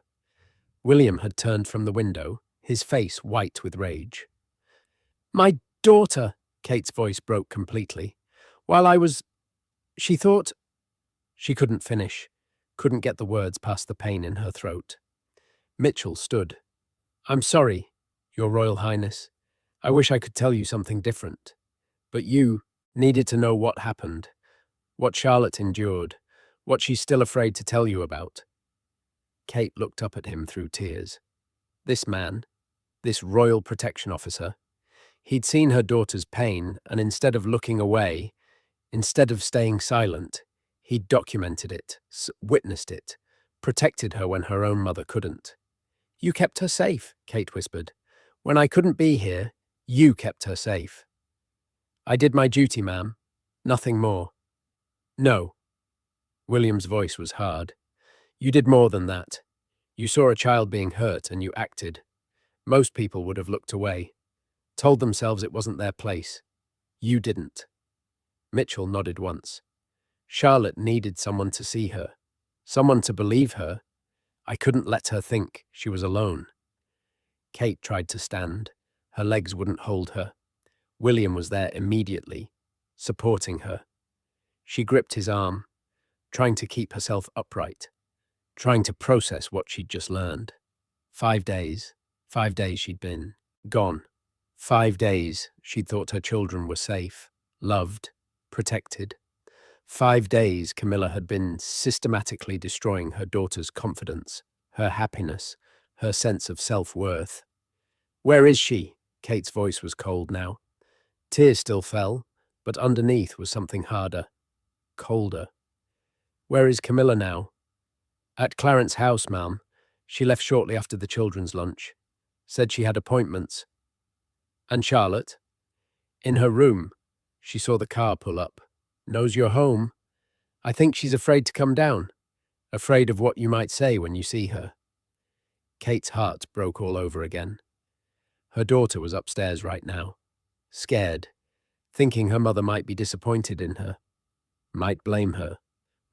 William had turned from the window, his face white with rage. My daughter, Kate's voice broke completely. She thought... She couldn't finish, couldn't get the words past the pain in her throat. Mitchell stood. I'm sorry, Your Royal Highness. I wish I could tell you something different. But you needed to know what happened, what Charlotte endured, what she's still afraid to tell you about. Kate looked up at him through tears. This man, this royal protection officer, he'd seen her daughter's pain, and instead of looking away, instead of staying silent, he'd documented it, witnessed it, protected her when her own mother couldn't. You kept her safe, Kate whispered. When I couldn't be here, you kept her safe. I did my duty, ma'am. Nothing more. No. William's voice was hard. You did more than that. You saw a child being hurt and you acted. Most people would have looked away, told themselves it wasn't their place. You didn't. Mitchell nodded once. Charlotte needed someone to see her, someone to believe her. I couldn't let her think she was alone. Kate tried to stand. Her legs wouldn't hold her. William was there immediately, supporting her. She gripped his arm, trying to keep herself upright, trying to process what she'd just learned. 5 days. 5 days she'd been gone. 5 days she'd thought her children were safe, loved, protected. 5 days Camilla had been systematically destroying her daughter's confidence, her happiness, her sense of self-worth. "Where is she?" Kate's voice was cold now. Tears still fell, but underneath was something harder, colder. "Where is Camilla now?" "At Clarence's house, ma'am. She left shortly after the children's lunch. Said she had appointments." "And Charlotte?" "In her room. She saw the car pull up. Knows you're home. I think she's afraid to come down. Afraid of what you might say when you see her." Kate's heart broke all over again. Her daughter was upstairs right now, scared, thinking her mother might be disappointed in her, might blame her,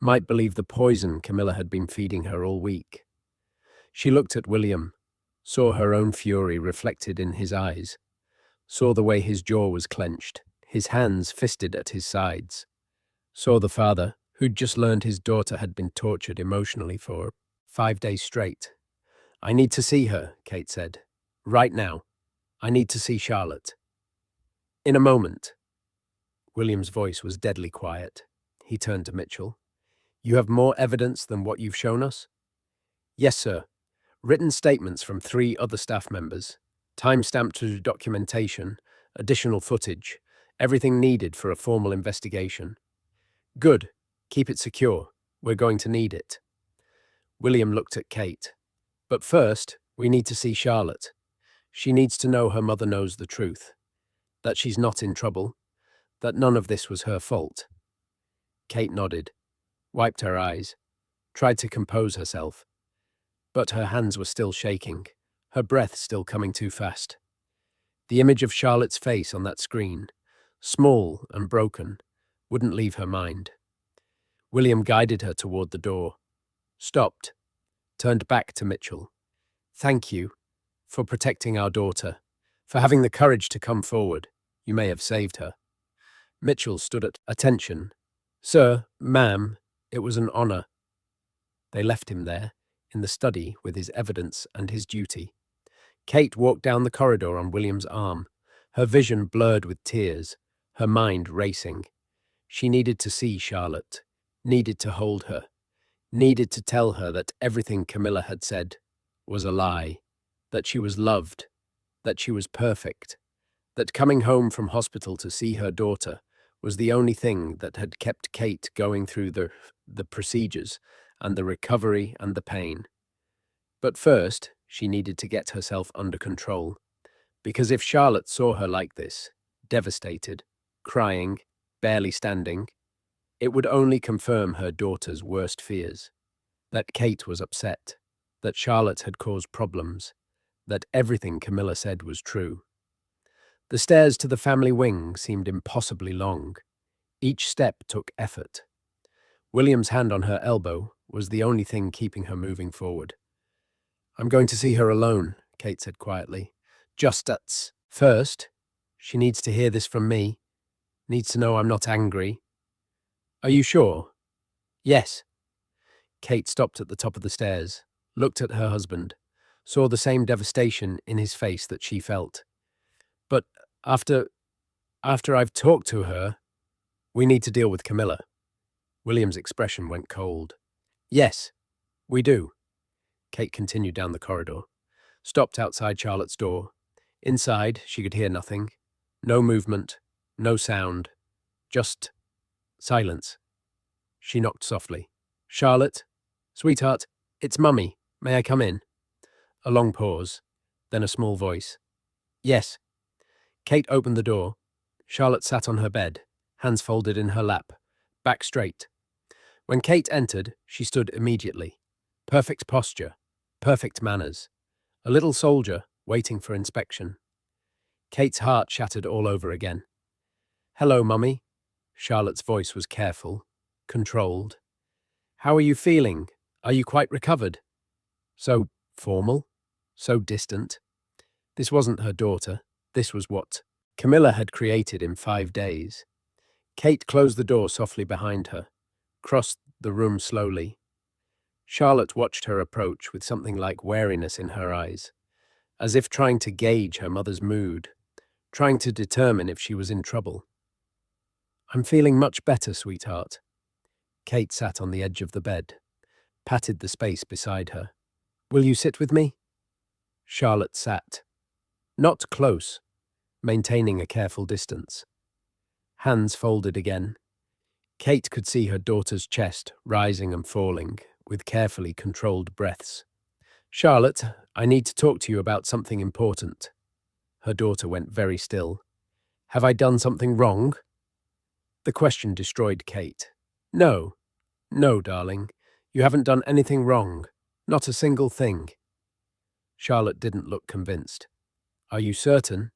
might believe the poison Camilla had been feeding her all week. She looked at William, saw her own fury reflected in his eyes, saw the way his jaw was clenched, his hands fisted at his sides, saw the father, who'd just learned his daughter had been tortured emotionally for 5 days straight. "I need to see her," Kate said. "Right now. I need to see Charlotte." "In a moment." William's voice was deadly quiet. He turned to Mitchell. "You have more evidence than what you've shown us?" "Yes, sir. Written statements from 3 other staff members, time-stamped to documentation, additional footage, everything needed for a formal investigation." "Good. Keep it secure. We're going to need it." William looked at Kate. "But first, we need to see Charlotte. She needs to know her mother knows the truth, that she's not in trouble, that none of this was her fault." Kate nodded, wiped her eyes, tried to compose herself, but her hands were still shaking, her breath still coming too fast. The image of Charlotte's face on that screen, small and broken, wouldn't leave her mind. William guided her toward the door, stopped, turned back to Mitchell. "Thank you for protecting our daughter, for having the courage to come forward. You may have saved her." Mitchell stood at attention. "Sir, ma'am, it was an honor." They left him there, in the study, with his evidence and his duty. Kate walked down the corridor on William's arm, her vision blurred with tears, her mind racing. She needed to see Charlotte, needed to hold her, needed to tell her that everything Camilla had said was a lie, that she was loved, that she was perfect, that coming home from hospital to see her daughter was the only thing that had kept Kate going through the procedures and the recovery and the pain. But first, she needed to get herself under control, because if Charlotte saw her like this, devastated, crying, barely standing, it would only confirm her daughter's worst fears, that Kate was upset, that Charlotte had caused problems, that everything Camilla said was true. The stairs to the family wing seemed impossibly long. Each step took effort. William's hand on her elbow was the only thing keeping her moving forward. "I'm going to see her alone," Kate said quietly. "Just that's first. She needs to hear this from me, needs to know I'm not angry." "Are you sure?" "Yes." Kate stopped at the top of the stairs, looked at her husband, saw the same devastation in his face that she felt. "But after I've talked to her, we need to deal with Camilla." William's expression went cold. "Yes, we do." Kate continued down the corridor, stopped outside Charlotte's door. Inside, she could hear nothing. No movement, no sound, just silence. She knocked softly. "Charlotte? Sweetheart, it's Mummy. May I come in?" A long pause, then a small voice. "Yes." Kate opened the door. Charlotte sat on her bed, hands folded in her lap, back straight. When Kate entered, she stood immediately. Perfect posture, perfect manners. A little soldier waiting for inspection. Kate's heart shattered all over again. "Hello, Mummy." Charlotte's voice was careful, controlled. "How are you feeling? Are you quite recovered?" So formal, so distant. This wasn't her daughter. This was what Camilla had created in 5 days. Kate closed the door softly behind her, crossed the room slowly. Charlotte watched her approach with something like wariness in her eyes, as if trying to gauge her mother's mood, trying to determine if she was in trouble. "I'm feeling much better, sweetheart." Kate sat on the edge of the bed, patted the space beside her. "Will you sit with me?" Charlotte sat, not close, maintaining a careful distance. Hands folded again. Kate could see her daughter's chest rising and falling, with carefully controlled breaths. "Charlotte, I need to talk to you about something important." Her daughter went very still. "Have I done something wrong?" The question destroyed Kate. "No, no, darling. You haven't done anything wrong. Not a single thing." Charlotte didn't look convinced. "Are you certain?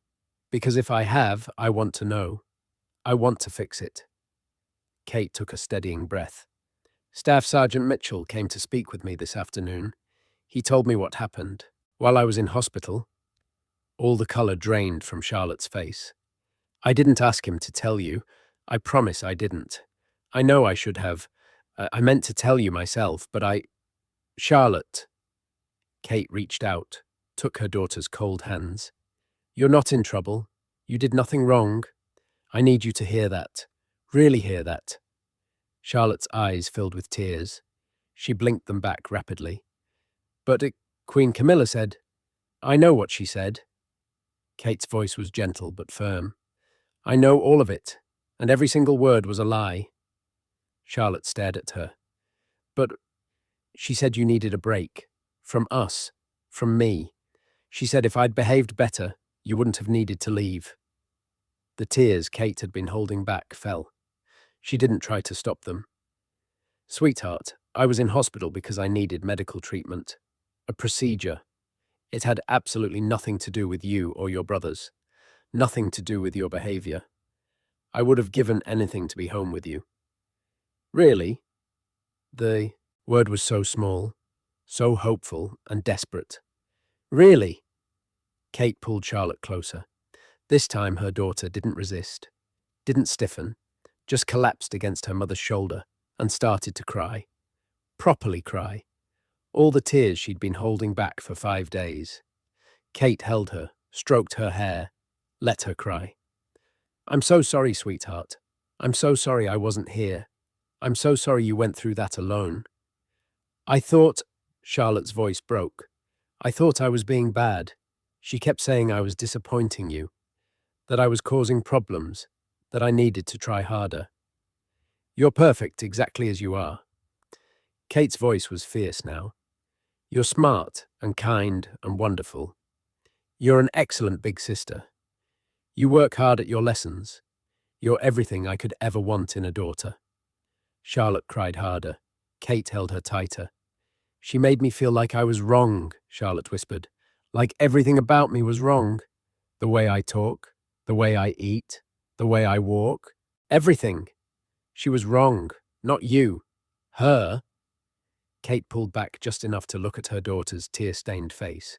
Because if I have, I want to know. I want to fix it." Kate took a steadying breath. "Staff Sergeant Mitchell came to speak with me this afternoon. He told me what happened. While I was in hospital." All the colour drained from Charlotte's face. "I didn't ask him to tell you. I promise I didn't. I know I should have. I meant to tell you myself, but I—" "Charlotte." Kate reached out, took her daughter's cold hands. "You're not in trouble. You did nothing wrong. I need you to hear that. Really hear that." Charlotte's eyes filled with tears. She blinked them back rapidly. "But Queen Camilla said—" "I know what she said." Kate's voice was gentle but firm. "I know all of it, and every single word was a lie." Charlotte stared at her. "But she said you needed a break. From us. From me. She said if I'd behaved better, you wouldn't have needed to leave." The tears Kate had been holding back fell. She didn't try to stop them. "Sweetheart, I was in hospital because I needed medical treatment. A procedure. It had absolutely nothing to do with you or your brothers. Nothing to do with your behavior. I would have given anything to be home with you." "Really?" The word was so small, so hopeful and desperate. "Really?" Kate pulled Charlotte closer. This time her daughter didn't resist, didn't stiffen, just collapsed against her mother's shoulder and started to cry. Properly cry. All the tears she'd been holding back for 5 days. Kate held her, stroked her hair, let her cry. "I'm so sorry, sweetheart. I'm so sorry I wasn't here. I'm so sorry you went through that alone. I thought—" Charlotte's voice broke. "I thought I was being bad. She kept saying I was disappointing you, that I was causing problems, that I needed to try harder. You're perfect exactly as you are." Kate's voice was fierce now. "You're smart and kind and wonderful. You're an excellent big sister. You work hard at your lessons. You're everything I could ever want in a daughter." Charlotte cried harder. Kate held her tighter. "She made me feel like I was wrong," Charlotte whispered. "Like everything about me was wrong. The way I talk, the way I eat, the way I walk. Everything. She was wrong, not you. Her." Kate pulled back just enough to look at her daughter's tear-stained face.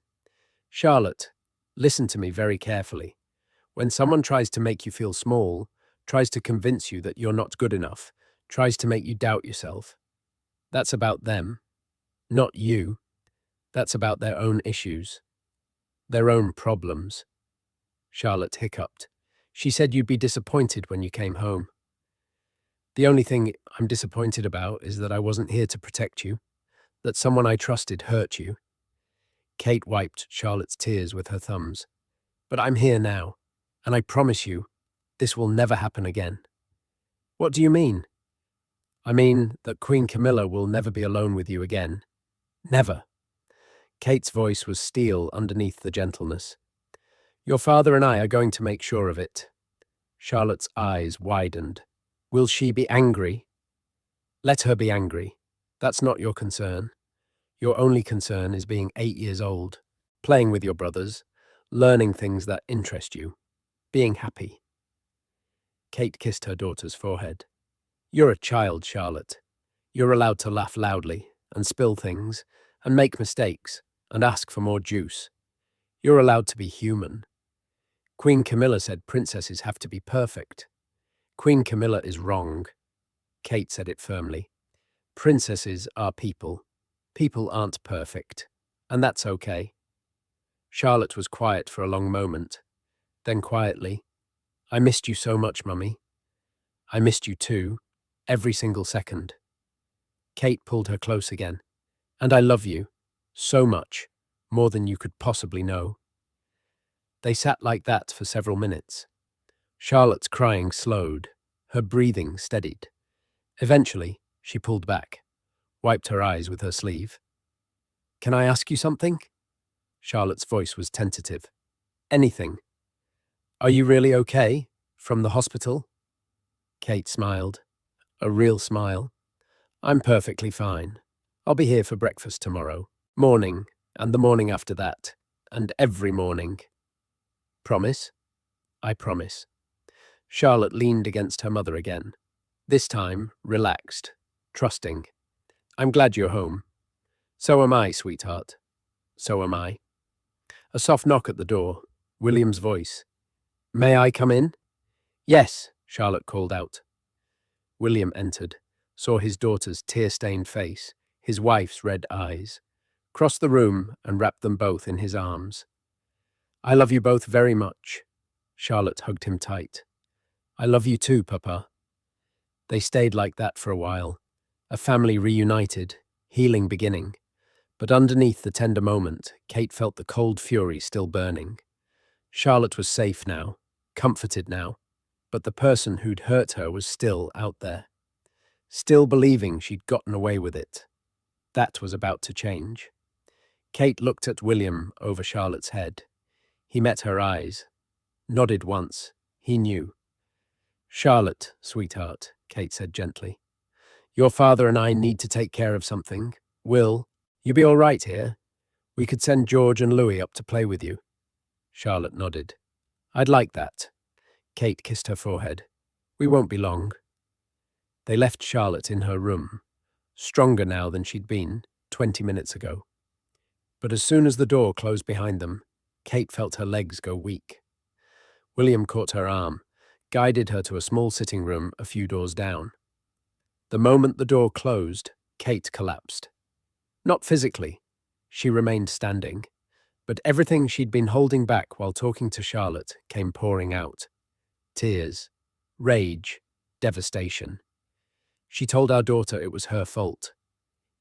"Charlotte, listen to me very carefully. When someone tries to make you feel small, tries to convince you that you're not good enough, tries to make you doubt yourself, that's about them, not you. That's about their own issues, their own problems." Charlotte hiccuped. "She said you'd be disappointed when you came home." "The only thing I'm disappointed about is that I wasn't here to protect you, that someone I trusted hurt you." Kate wiped Charlotte's tears with her thumbs. "But I'm here now, and I promise you, this will never happen again." "What do you mean?" "I mean that Queen Camilla will never be alone with you again. Never." Kate's voice was steel underneath the gentleness. "Your father and I are going to make sure of it." Charlotte's eyes widened. "Will she be angry?" "Let her be angry. That's not your concern. Your only concern is being 8 years old, playing with your brothers, learning things that interest you, being happy." Kate kissed her daughter's forehead. "You're a child, Charlotte. You're allowed to laugh loudly and spill things and make mistakes and ask for more juice. You're allowed to be human. Queen Camilla said princesses have to be perfect. Queen Camilla is wrong." Kate said it firmly. Princesses are people. People aren't perfect. And that's okay. Charlotte was quiet for a long moment. Then quietly, I missed you so much, Mummy. I missed you too. Every single second. Kate pulled her close again. And I love you. So much. More than you could possibly know. They sat like that for several minutes. Charlotte's crying slowed. Her breathing steadied. Eventually, she pulled back, wiped her eyes with her sleeve. Can I ask you something? Charlotte's voice was tentative. Anything. Are you really okay? From the hospital? Kate smiled. A real smile. I'm perfectly fine. I'll be here for breakfast tomorrow. Morning, and the morning after that, and every morning. Promise? I promise. Charlotte leaned against her mother again. This time, relaxed, trusting. I'm glad you're home. So am I, sweetheart. So am I. A soft knock at the door. William's voice. May I come in? Yes, Charlotte called out. William entered, saw his daughter's tear-stained face, his wife's red eyes, crossed the room and wrapped them both in his arms. I love you both very much. Charlotte hugged him tight. I love you too, Papa. They stayed like that for a while, a family reunited, healing beginning. But underneath the tender moment, Kate felt the cold fury still burning. Charlotte was safe now, comforted now, but the person who'd hurt her was still out there. Still believing she'd gotten away with it. That was about to change. Kate looked at William over Charlotte's head. He met her eyes, nodded once. He knew. Charlotte, sweetheart, Kate said gently. Your father and I need to take care of something. Will, you be all right here? We could send George and Louis up to play with you. Charlotte nodded. I'd like that. Kate kissed her forehead. We won't be long. They left Charlotte in her room, stronger now than she'd been 20 minutes ago. But as soon as the door closed behind them, Kate felt her legs go weak. William caught her arm, guided her to a small sitting room a few doors down. The moment the door closed, Kate collapsed. Not physically. She remained standing. But everything she'd been holding back while talking to Charlotte came pouring out. Tears, rage, devastation. She told our daughter it was her fault.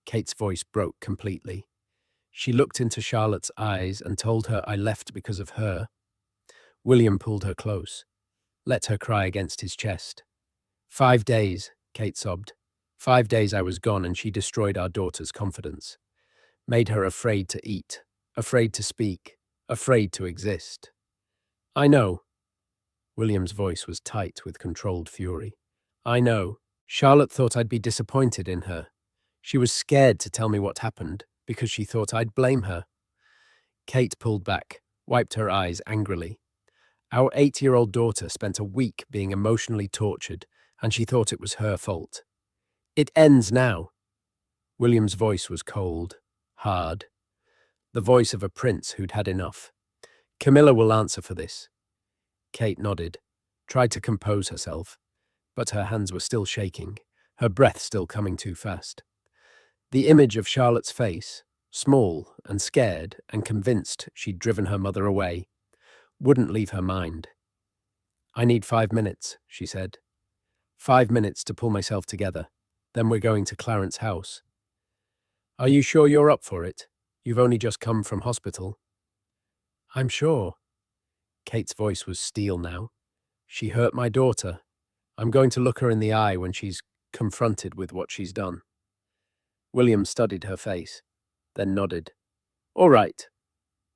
Kate's voice broke completely. She looked into Charlotte's eyes and told her I left because of her. William pulled her close, let her cry against his chest. 5 days, Kate sobbed. 5 days I was gone and she destroyed our daughter's confidence. Made her afraid to eat, afraid to speak, afraid to exist. I know. William's voice was tight with controlled fury. I know. Charlotte thought I'd be disappointed in her. She was scared to tell me what happened because she thought I'd blame her. Kate pulled back, wiped her eyes angrily. Our 8-year-old daughter spent a week being emotionally tortured, and she thought it was her fault. It ends now. William's voice was cold, hard. The voice of a prince who'd had enough. Camilla will answer for this. Kate nodded, tried to compose herself, but her hands were still shaking, her breath still coming too fast. The image of Charlotte's face, small and scared and convinced she'd driven her mother away, wouldn't leave her mind. I need 5 minutes, she said. 5 minutes to pull myself together. Then we're going to Clarence's house. Are you sure you're up for it? You've only just come from hospital. I'm sure. Kate's voice was steel now. She hurt my daughter. I'm going to look her in the eye when she's confronted with what she's done. William studied her face, then nodded. All right,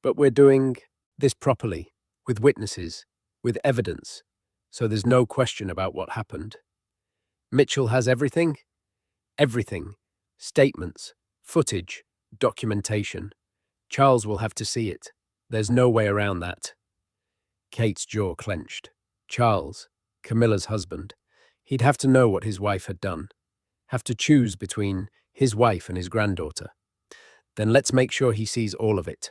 but we're doing this properly, with witnesses, with evidence, so there's no question about what happened. Mitchell has everything? Everything. Statements, footage, documentation. Charles will have to see it. There's no way around that. Kate's jaw clenched. Charles, Camilla's husband. He'd have to know what his wife had done. Have to choose between his wife and his granddaughter. Then let's make sure he sees all of it.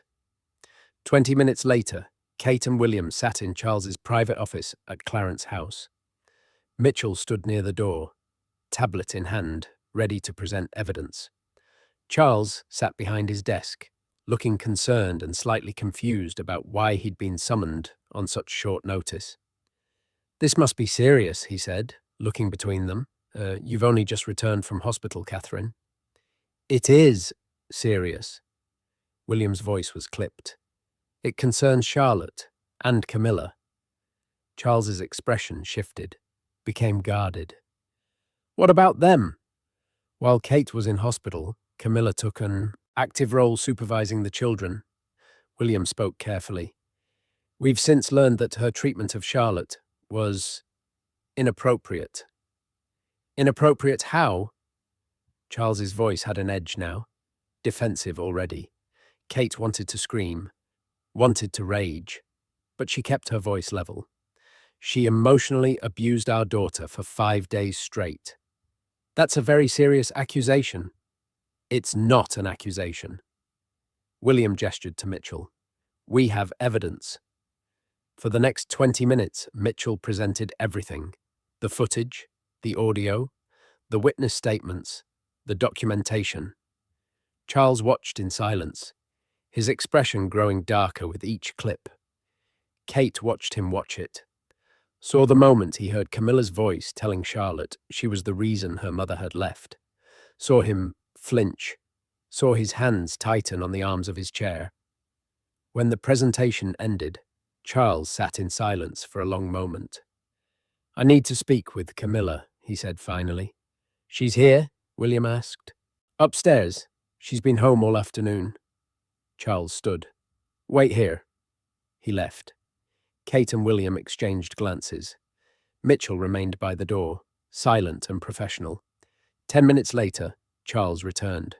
20 minutes later, Kate and William sat in Charles's private office at Clarence's house. Mitchell stood near the door, tablet in hand, ready to present evidence. Charles sat behind his desk, looking concerned and slightly confused about why he'd been summoned on such short notice. "This must be serious," he said, looking between them. You've only just returned from hospital, Catherine." "It is serious." William's voice was clipped. "It concerns Charlotte and Camilla." Charles's expression shifted, became guarded. "What about them?" While Kate was in hospital, Camilla took an active role supervising the children. William spoke carefully. "We've since learned that her treatment of Charlotte was inappropriate." "Inappropriate how?" Charles's voice had an edge now, defensive already. Kate wanted to scream, wanted to rage, but she kept her voice level. "She emotionally abused our daughter for 5 days straight." "That's a very serious accusation." "It's not an accusation." William gestured to Mitchell. "We have evidence." For the next 20 minutes, Mitchell presented everything: the footage, the audio, the witness statements, the documentation. Charles watched in silence, his expression growing darker with each clip. Kate watched him watch it, saw the moment he heard Camilla's voice telling Charlotte she was the reason her mother had left, saw him flinch, saw his hands tighten on the arms of his chair. When the presentation ended, Charles sat in silence for a long moment. "I need to speak with Camilla," he said finally. "She's here?" William asked. "Upstairs. She's been home all afternoon." Charles stood. "Wait here." He left. Kate and William exchanged glances. Mitchell remained by the door, silent and professional. 10 minutes later, Charles returned.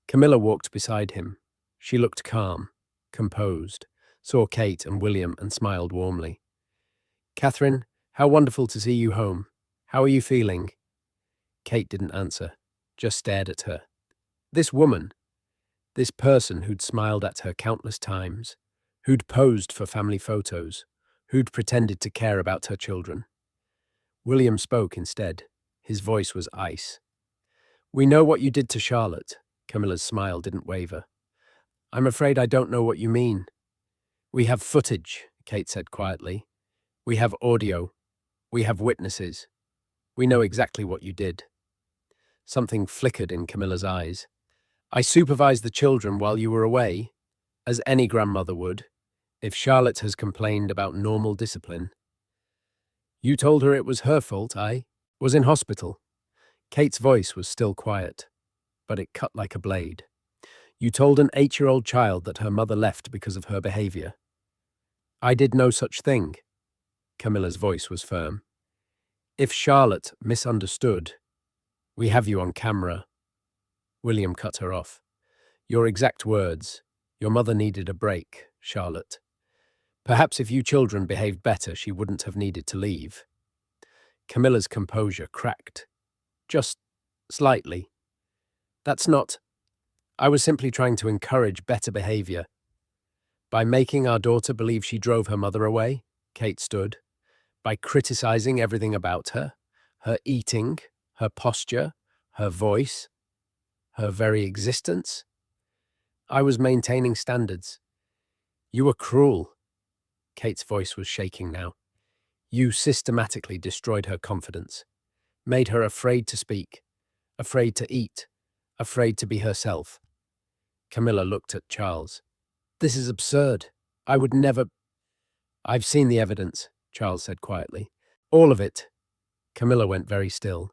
Camilla walked beside him. She looked calm, composed, saw Kate and William and smiled warmly. "Catherine, how wonderful to see you home. How are you feeling?" Kate didn't answer, just stared at her. This woman, this person who'd smiled at her countless times, who'd posed for family photos, who'd pretended to care about her children. William spoke instead. His voice was ice. "We know what you did to Charlotte." Camilla's smile didn't waver. "I'm afraid I don't know what you mean." "We have footage," Kate said quietly. "We have audio. We have witnesses. We know exactly what you did." Something flickered in Camilla's eyes. "I supervised the children while you were away, as any grandmother would, if Charlotte has complained about normal discipline." "You told her it was her fault. I was in hospital." Kate's voice was still quiet, but it cut like a blade. "You told an 8-year-old child that her mother left because of her behavior." "I did no such thing." Camilla's voice was firm. "If Charlotte misunderstood, we have you on camera." William cut her off. "Your exact words. Your mother needed a break, Charlotte. Perhaps if you children behaved better, she wouldn't have needed to leave." Camilla's composure cracked. "Just slightly. That's not... I was simply trying to encourage better behavior." "By making our daughter believe she drove her mother away?" Kate stood. "By criticizing everything about her? Her eating, her posture, her voice, her very existence?" "I was maintaining standards." "You were cruel." Kate's voice was shaking now. "You systematically destroyed her confidence, made her afraid to speak, afraid to eat, afraid to be herself." Camilla looked at Charles. "This is absurd. I would never—" "I've seen the evidence," Charles said quietly. "All of it." Camilla went very still.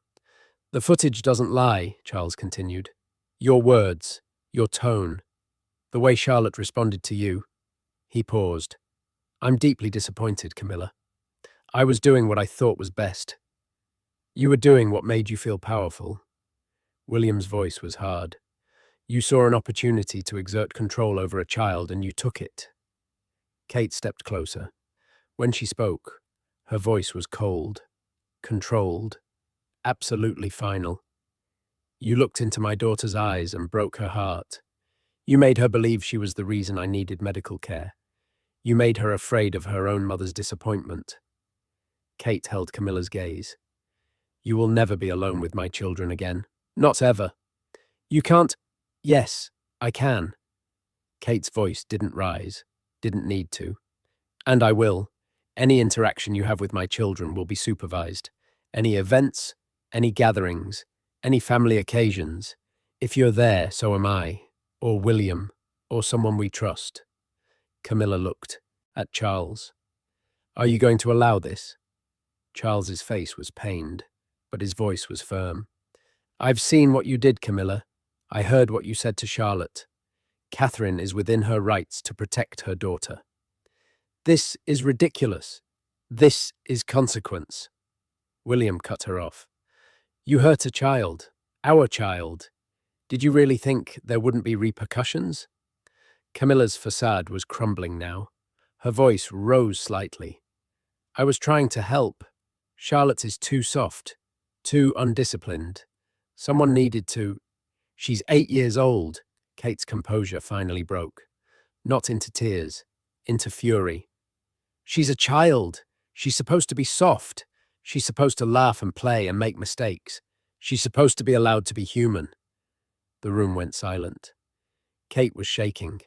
"The footage doesn't lie," Charles continued. "Your words, your tone, the way Charlotte responded to you." He paused. "I'm deeply disappointed, Camilla. I was doing what I thought was best. You were doing what made you feel powerful." William's voice was hard. "You saw an opportunity to exert control over a child and you took it." Kate stepped closer. When she spoke, her voice was cold, controlled, absolutely final. "You looked into my daughter's eyes and broke her heart. You made her believe she was the reason I needed medical care. You made her afraid of her own mother's disappointment." Kate held Camilla's gaze. "You will never be alone with my children again." Not ever. You can't. Yes, I can. Kate's voice didn't rise, didn't need to. And I will. Any interaction you have with my children will be supervised. Any events, any gatherings, any family occasions. If you're there, so am I, or William, or someone we trust. Camilla looked at Charles. Are you going to allow this? Charles's face was pained, but his voice was firm. I've seen what you did, Camilla. I heard what you said to Charlotte. Catherine is within her rights to protect her daughter. This is ridiculous. This is consequence. William cut her off. You hurt a child. Our child. Did you really think there wouldn't be repercussions? Camilla's facade was crumbling now. Her voice rose slightly. I was trying to help. Charlotte is too soft, too undisciplined. Someone needed to. She's 8 years old. Kate's composure finally broke. Not into tears, into fury. She's a child. She's supposed to be soft. She's supposed to laugh and play and make mistakes. She's supposed to be allowed to be human. The room went silent. Kate was shaking.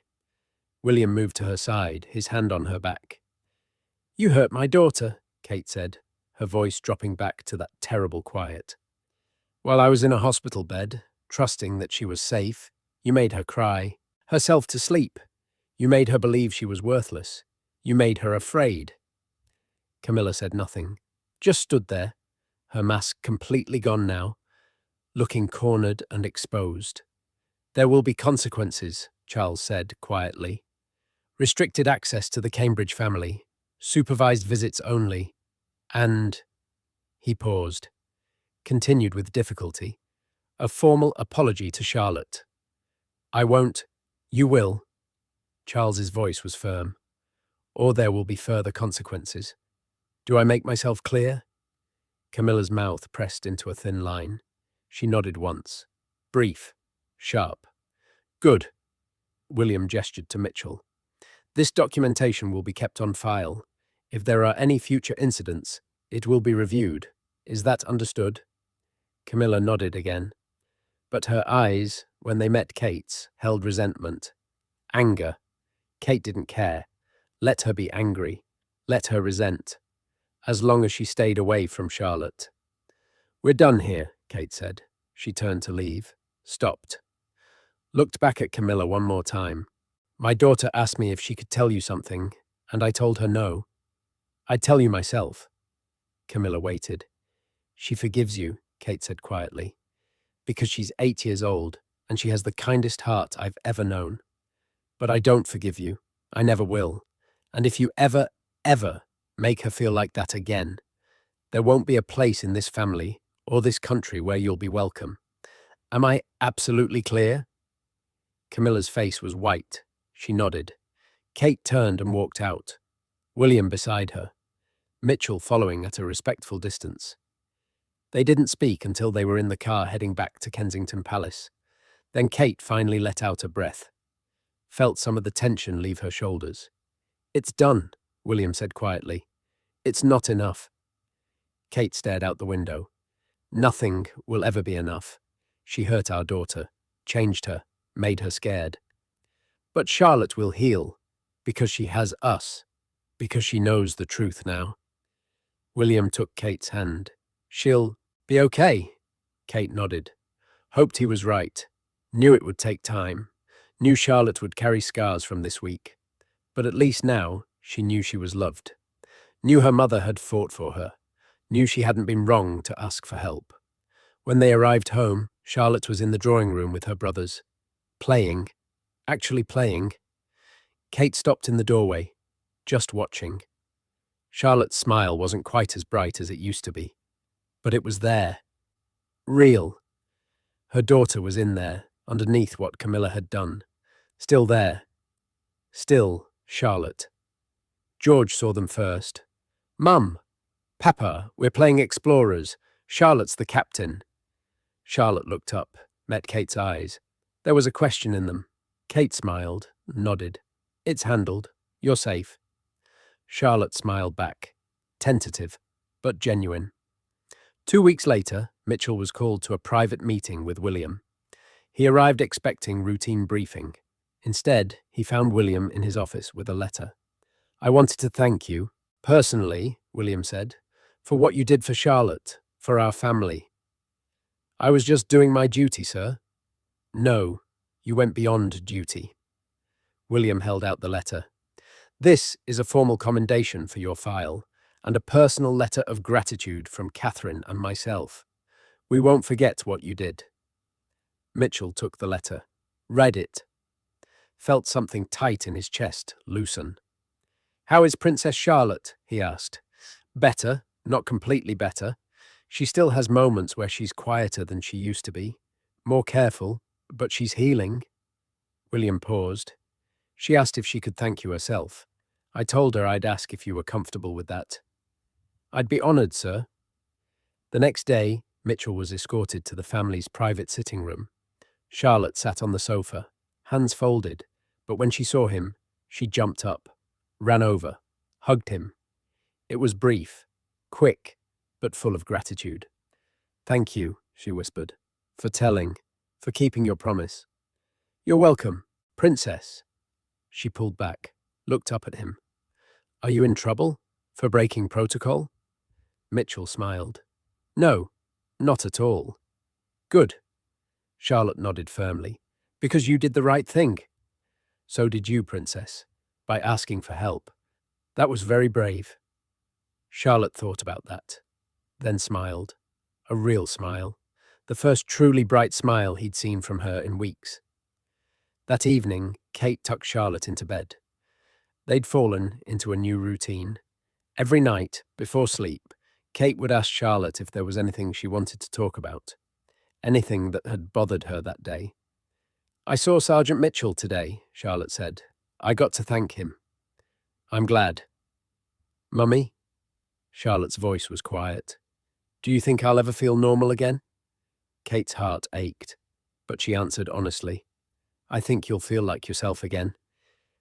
William moved to her side, his hand on her back. You hurt my daughter, Kate said, her voice dropping back to that terrible quiet. While I was in a hospital bed, trusting that she was safe, you made her cry, herself to sleep. You made her believe she was worthless. You made her afraid. Camilla said nothing, just stood there, her mask completely gone now, looking cornered and exposed. There will be consequences, Charles said quietly. Restricted access to the Cambridge family, supervised visits only, and... He paused, continued with difficulty, a formal apology to Charlotte. I won't. You will. Charles's voice was firm. Or there will be further consequences. Do I make myself clear? Camilla's mouth pressed into a thin line. She nodded once. Brief. Sharp. Good. William gestured to Mitchell. This documentation will be kept on file. If there are any future incidents, it will be reviewed. Is that understood? Camilla nodded again. But her eyes, when they met Kate's, held resentment. Anger. Kate didn't care. Let her be angry. Let her resent. As long as she stayed away from Charlotte. We're done here, Kate said. She turned to leave. Stopped. Looked back at Camilla one more time. My daughter asked me if she could tell you something, and I told her no. I'd tell you myself. Camilla waited. She forgives you, Kate said quietly, because she's 8 years old, and she has the kindest heart I've ever known. But I don't forgive you. I never will. And if you ever make her feel like that again, there won't be a place in this family or this country where you'll be welcome. Am I absolutely clear? Camilla's face was white. She nodded. Kate turned and walked out, William beside her, Mitchell following at a respectful distance. They didn't speak until they were in the car heading back to Kensington Palace. Then Kate finally let out a breath, felt some of the tension leave her shoulders. It's done, William said quietly. It's not enough. Kate stared out the window. Nothing will ever be enough. She hurt our daughter, changed her, made her scared. But Charlotte will heal, because she has us, because she knows the truth now. William took Kate's hand. She'll be okay. Kate nodded. Hoped he was right. Knew it would take time. Knew Charlotte would carry scars from this week. But at least now, she knew she was loved. Knew her mother had fought for her. Knew she hadn't been wrong to ask for help. When they arrived home, Charlotte was in the drawing room with her brothers. Playing. Actually playing. Kate stopped in the doorway, just watching. Charlotte's smile wasn't quite as bright as it used to be. But it was there. Real. Her daughter was in there, underneath what Camilla had done. Still there. Still Charlotte. George saw them first. Mum! Papa, we're playing explorers. Charlotte's the captain. Charlotte looked up, met Kate's eyes. There was a question in them. Kate smiled, nodded. It's handled. You're safe. Charlotte smiled back. Tentative, but genuine. 2 weeks later, Mitchell was called to a private meeting with William. He arrived expecting routine briefing. Instead, he found William in his office with a letter. "I wanted to thank you, personally," William said, "for what you did for Charlotte, for our family." "I was just doing my duty, sir." "No, you went beyond duty." William held out the letter. "This is a formal commendation for your file, and a personal letter of gratitude from Catherine and myself. We won't forget what you did." Mitchell took the letter, read it, felt something tight in his chest loosen. "How is Princess Charlotte?" he asked. "Better, not completely better. She still has moments where she's quieter than she used to be, more careful, but she's healing." William paused. "She asked if she could thank you herself. I told her I'd ask if you were comfortable with that." "I'd be honored, sir." The next day, Mitchell was escorted to the family's private sitting room. Charlotte sat on the sofa, hands folded, but when she saw him, she jumped up, ran over, hugged him. It was brief, quick, but full of gratitude. "Thank you," she whispered, "for telling, for keeping your promise." "You're welcome, Princess." She pulled back, looked up at him. "Are you in trouble? For breaking protocol?" Mitchell smiled. "No, not at all." "Good." Charlotte nodded firmly. "Because you did the right thing." "So did you, Princess, by asking for help. That was very brave." Charlotte thought about that, then smiled. A real smile. The first truly bright smile he'd seen from her in weeks. That evening, Kate tucked Charlotte into bed. They'd fallen into a new routine. Every night, before sleep, Kate would ask Charlotte if there was anything she wanted to talk about, anything that had bothered her that day. "I saw Sergeant Mitchell today," Charlotte said. "I got to thank him." "I'm glad." "Mummy?" Charlotte's voice was quiet. "Do you think I'll ever feel normal again?" Kate's heart ached, but she answered honestly, "I think you'll feel like yourself again.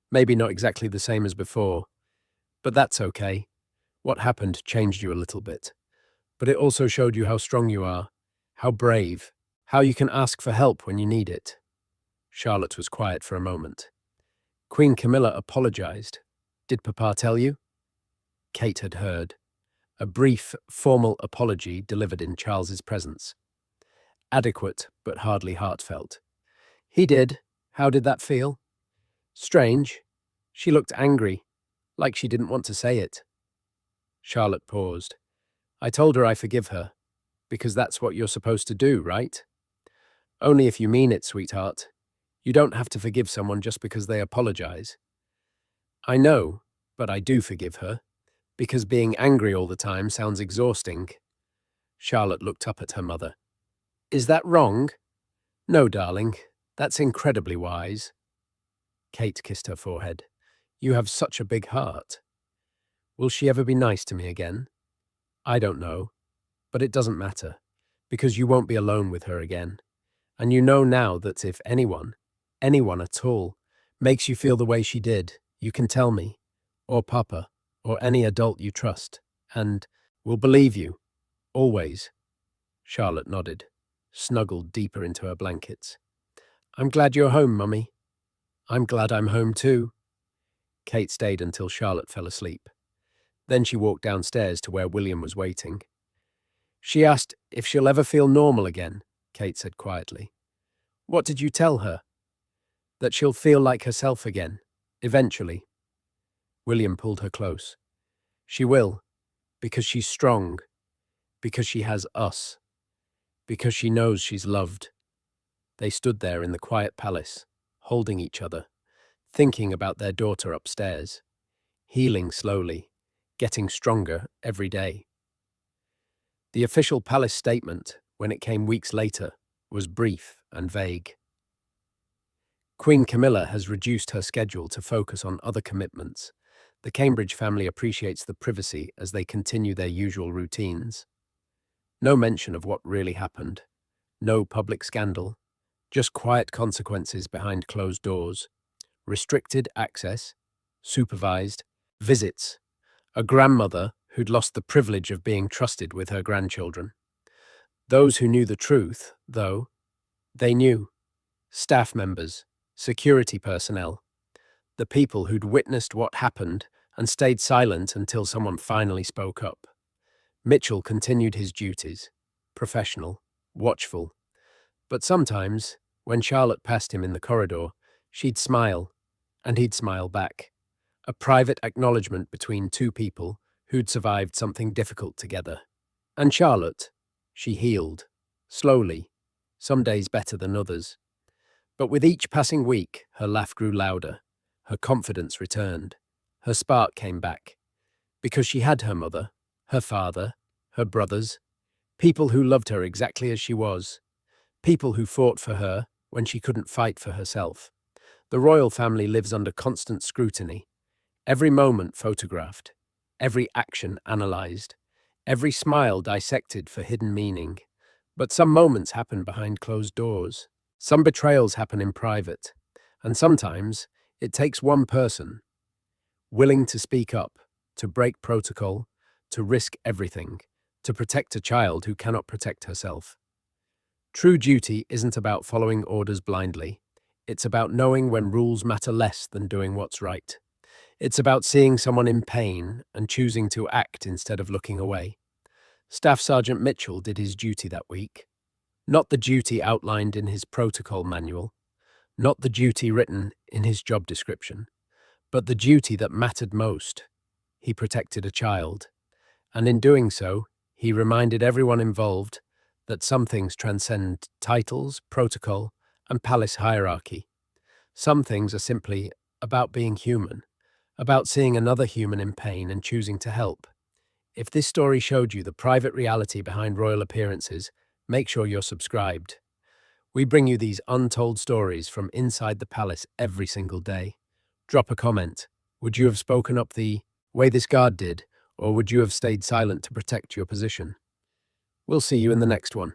Maybe not exactly the same as before, but that's okay. What happened changed you a little bit, but it also showed you how strong you are, how brave, how you can ask for help when you need it." Charlotte was quiet for a moment. "Queen Camilla apologized. Did Papa tell you?" Kate had heard. A brief, formal apology delivered in Charles's presence. Adequate, but hardly heartfelt. "He did. How did that feel?" "Strange. She looked angry, like she didn't want to say it." Charlotte paused. "I told her I forgive her, because that's what you're supposed to do, right?" "Only if you mean it, sweetheart. You don't have to forgive someone just because they apologize." "I know, but I do forgive her, because being angry all the time sounds exhausting." Charlotte looked up at her mother. "Is that wrong?" "No, darling. That's incredibly wise." Kate kissed her forehead. "You have such a big heart." "Will she ever be nice to me again?" "I don't know, but it doesn't matter, because you won't be alone with her again. And you know now that if anyone at all, makes you feel the way she did, you can tell me, or Papa, or any adult you trust, and we'll believe you, always." Charlotte nodded, snuggled deeper into her blankets. "I'm glad you're home, Mummy." "I'm glad I'm home too." Kate stayed until Charlotte fell asleep. Then she walked downstairs to where William was waiting. "She asked if she'll ever feel normal again," Kate said quietly. "What did you tell her?" "That she'll feel like herself again, eventually." William pulled her close. "She will, because she's strong, because she has us, because she knows she's loved." They stood there in the quiet palace, holding each other, thinking about their daughter upstairs, healing slowly, getting stronger every day. The official palace statement, when it came weeks later, was brief and vague. Queen Camilla has reduced her schedule to focus on other commitments. The Cambridge family appreciates the privacy as they continue their usual routines. No mention of what really happened. No public scandal. Just quiet consequences behind closed doors. Restricted access. Supervised. Visits. A grandmother who'd lost the privilege of being trusted with her grandchildren. Those who knew the truth, though, they knew. Staff members, security personnel, the people who'd witnessed what happened and stayed silent until someone finally spoke up. Mitchell continued his duties, professional, watchful. But sometimes, when Charlotte passed him in the corridor, she'd smile, and he'd smile back. A private acknowledgement between two people who'd survived something difficult together. And Charlotte, she healed, slowly, some days better than others. But with each passing week, her laugh grew louder, her confidence returned, her spark came back. Because she had her mother, her father, her brothers, people who loved her exactly as she was, people who fought for her when she couldn't fight for herself. The royal family lives under constant scrutiny, every moment photographed, every action analyzed, every smile dissected for hidden meaning. But some moments happen behind closed doors. Some betrayals happen in private. And sometimes it takes one person, willing to speak up, to break protocol, to risk everything, to protect a child who cannot protect herself. True duty isn't about following orders blindly. It's about knowing when rules matter less than doing what's right. It's about seeing someone in pain and choosing to act instead of looking away. Staff Sergeant Mitchell did his duty that week. Not the duty outlined in his protocol manual, not the duty written in his job description, but the duty that mattered most. He protected a child. And in doing so, he reminded everyone involved that some things transcend titles, protocol, and palace hierarchy. Some things are simply about being human, about seeing another human in pain and choosing to help. If this story showed you the private reality behind royal appearances, make sure you're subscribed. We bring you these untold stories from inside the palace every single day. Drop a comment. Would you have spoken up the way this guard did, or would you have stayed silent to protect your position? We'll see you in the next one.